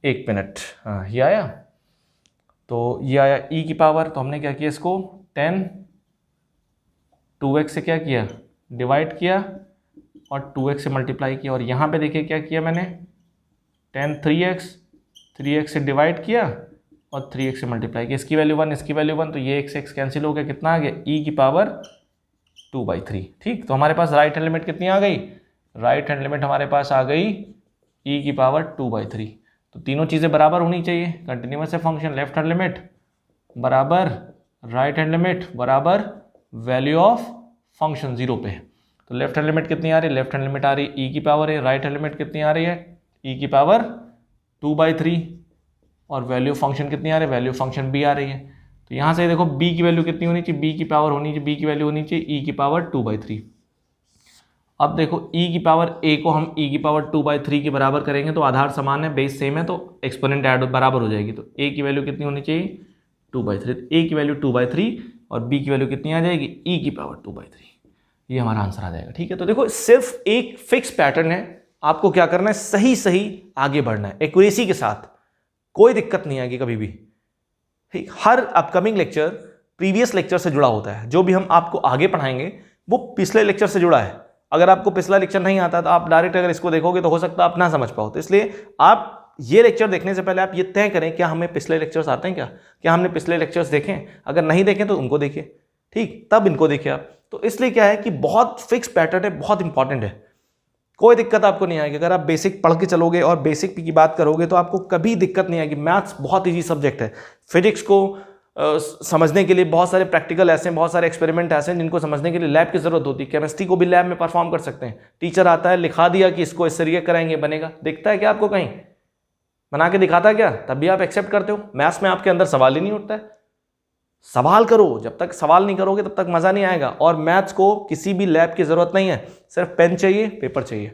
1 मिनट, हाँ ये आया। तो ये आया e की पावर, तो हमने क्या किया, इसको 10 2x से क्या किया, डिवाइड किया और 2x से मल्टीप्लाई किया, और यहाँ पे देखिए क्या किया मैंने, 10 3x से डिवाइड किया और 3x से मल्टीप्लाई किया, इसकी वैल्यू 1, इसकी वैल्यू 1, तो ये x कैंसिल हो गया, कितना आ गया, e की पावर 2/3। ठीक, तो हमारे पास राइट हैंड लिमिट कितनी आ गई, राइट हैंड लिमिट हमारे पास आ गई e की पावर 2/3। तो तीनों चीज़ें बराबर होनी चाहिए, कंटिन्यूअस है फंक्शन, लेफ्ट हैंड लिमिट बराबर राइट हैंड लिमिट बराबर वैल्यू ऑफ फंक्शन 0 पे। तो लेफ्ट हैंड लिमिट कितनी आ रही है, लेफ्ट हैंड लिमिट आ रही है e की पावर है, राइट हैंड लिमिट कितनी आ रही है, e की पावर 2/3, और वैल्यू फंक्शन कितनी आ रही है, वैल्यू फंक्शन b आ रही है। तो यहाँ से देखो b की वैल्यू कितनी होनी चाहिए, b की पावर होनी चाहिए, b की वैल्यू होनी चाहिए e की पावर 2/3। अब देखो e की पावर a को हम e की पावर 2/3 के बराबर करेंगे, तो आधार समान है, बेस सेम है, तो एक्सपोनेंट ऐड बराबर हो जाएगी। तो a की वैल्यू कितनी होनी चाहिए, 2/3, a की वैल्यू 2/3 और b की वैल्यू कितनी आ जाएगी, e की पावर 2/3। ये हमारा आंसर आ जाएगा। ठीक है, तो देखो सिर्फ एक फिक्स पैटर्न है, आपको क्या करना है, सही सही आगे बढ़ना है एक्यूरेसी के साथ, कोई दिक्कत नहीं आएगी कभी भी। ठीक, हर अपकमिंग लेक्चर प्रीवियस लेक्चर से जुड़ा होता है, जो भी हम आपको आगे पढ़ाएंगे वो पिछले लेक्चर से जुड़ा है। अगर आपको पिछला लेक्चर नहीं आता तो आप डायरेक्ट अगर इसको देखोगे तो हो सकता है आप ना समझ पाओ, तो इसलिए आप ये लेक्चर देखने से पहले आप ये तय करें क्या हमें पिछले लेक्चर्स आते हैं, क्या हमने पिछले लेक्चर्स देखें, अगर नहीं देखें तो उनको देखिए, ठीक, तब इनको देखिए आप। तो इसलिए क्या है कि बहुत फिक्स पैटर्न है, बहुत इंपॉर्टेंट है, कोई दिक्कत आपको नहीं आएगी। अगर आप बेसिक पढ़ के चलोगे और बेसिक की बात करोगे तो आपको कभी दिक्कत नहीं आएगी। मैथ्स बहुत ईजी सब्जेक्ट है, फिजिक्स को समझने के लिए बहुत सारे प्रैक्टिकल ऐसे हैं, बहुत सारे एक्सपेरिमेंट ऐसे हैं जिनको समझने के लिए लैब की जरूरत होती है। केमिस्ट्री को भी लैब में परफॉर्म कर सकते हैं, टीचर आता है लिखा दिया कि इसको इससे रिएक्ट कराएंगे बनेगा, दिखता है क्या आपको कहीं बना के दिखाता है क्या, तब भी आप एक्सेप्ट करते हो। मैथ्स में आपके अंदर सवाल ही नहीं उठता है, सवाल करो, जब तक सवाल नहीं करोगे तब तक मजा नहीं आएगा। और मैथ्स को किसी भी लैब की जरूरत नहीं है, सिर्फ पेन चाहिए, पेपर चाहिए,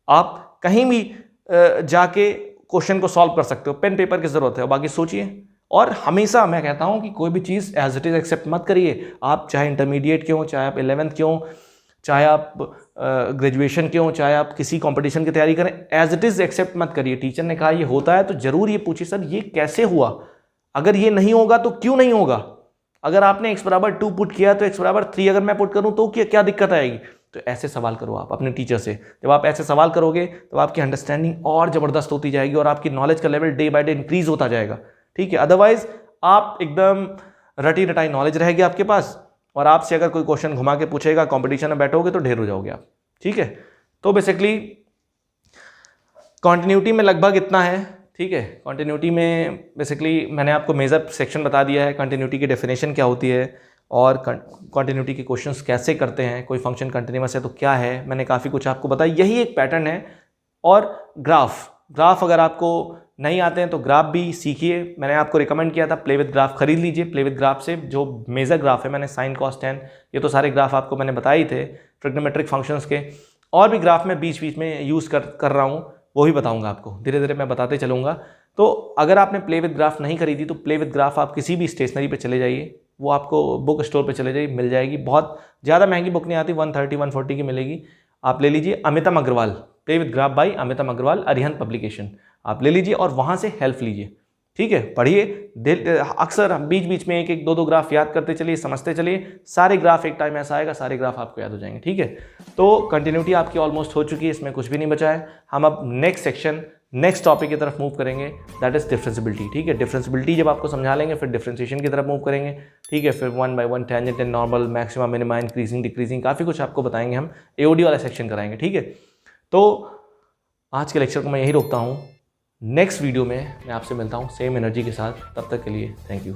आप कहीं भी जाके क्वेश्चन को सॉल्व कर सकते हो, पेन पेपर की जरूरत है, बाकी सोचिए। और हमेशा मैं कहता हूं कि कोई भी चीज़ एज इट इज एक्सेप्ट मत करिए, आप चाहे इंटरमीडिएट के हो, चाहे आप 11th के हो, चाहे आप ग्रेजुएशन के हो, चाहे आप किसी कंपटीशन की तैयारी करें, एज इट इज एक्सेप्ट मत करिए। टीचर ने कहा ये होता है तो जरूर ये पूछिए सर ये कैसे हुआ, अगर ये नहीं होगा तो क्यों नहीं होगा, अगर आपने x बराबर 2 पुट किया तो x बराबर 3 अगर मैं पुट करूं तो क्या दिक्कत आएगी। तो ऐसे सवाल करो आप अपने टीचर से, जब आप ऐसे सवाल करोगे तो आपकी अंडरस्टैंडिंग और ज़बरदस्त होती जाएगी और आपकी नॉलेज का level day by day increase होता जाएगा। ठीक है, अदरवाइज आप एकदम रटी रटाई नॉलेज रहेगी आपके पास, और आपसे अगर कोई क्वेश्चन घुमा के पूछेगा, कंपटीशन में बैठोगे तो ढेर हो जाओगे आप। ठीक है, तो बेसिकली कॉन्टिन्यूटी में लगभग इतना है। ठीक है, कॉन्टिन्यूटी में बेसिकली मैंने आपको मेजर सेक्शन बता दिया है, कॉन्टिन्यूटी की डेफिनेशन क्या होती है और कॉन्टिन्यूटी के क्वेश्चंस कैसे करते हैं, कोई फंक्शन कंटिन्यूअस है तो क्या है, मैंने काफ़ी कुछ आपको बताया, यही एक पैटर्न है। और ग्राफ अगर आपको नहीं आते हैं तो ग्राफ भी सीखिए, मैंने आपको रिकमेंड किया था प्ले विद ग्राफ खरीद लीजिए, प्ले विद ग्राफ से जो मेजर ग्राफ है, मैंने साइन कॉस टेन ये तो सारे ग्राफ आपको मैंने बताए ही थे, ट्रिग्नोमेट्रिक फंक्शंस के, और भी ग्राफ में बीच बीच में यूज़ कर रहा हूँ, वो भी बताऊंगा आपको, धीरे धीरे मैं बताते चलूँगा। तो अगर आपने प्ले विद ग्राफ नहीं खरीदी तो प्ले विद ग्राफ आप किसी भी स्टेशनरी पे चले जाइए, वो आपको बुक स्टोर पे चले जाइए, मिल जाएगी, बहुत ज़्यादा महंगी बुक नहीं आती, 130-140 की मिलेगी, आप ले लीजिए। Amit M Agarwal, play with graph by Amit M Agarwal, Arihant publication, आप ले लीजिए और वहाँ से हेल्प लीजिए। ठीक है, पढ़िए, अक्सर बीच बीच में एक दो ग्राफ याद करते चलिए, समझते चलिए, सारे ग्राफ एक टाइम ऐसा आएगा सारे ग्राफ आपको याद हो जाएंगे। ठीक है, तो कंटिन्यूटी आपकी ऑलमोस्ट हो चुकी है, इसमें कुछ भी नहीं बचा है। हम अब नेक्स्ट सेक्शन, नेक्स्ट टॉपिक की तरफ मूव करेंगे, दैट इज डिफरेंसिबिलिटी। ठीक है, डिफरेंसिबिलिटी जब आपको समझा लेंगे फिर डिफरेंशिएशन की तरफ मूव करेंगे। ठीक है, फिर 1 by 1 tangent and normal, maxima minima, increasing decreasing, काफ़ी कुछ आपको बताएंगे हम, एओडी वाला सेक्शन कराएंगे। ठीक है, तो आज के लेक्चर को मैं यही रोकता हूँ, नेक्स्ट वीडियो में मैं आपसे मिलता हूँ सेम एनर्जी के साथ, तब तक के लिए थैंक यू।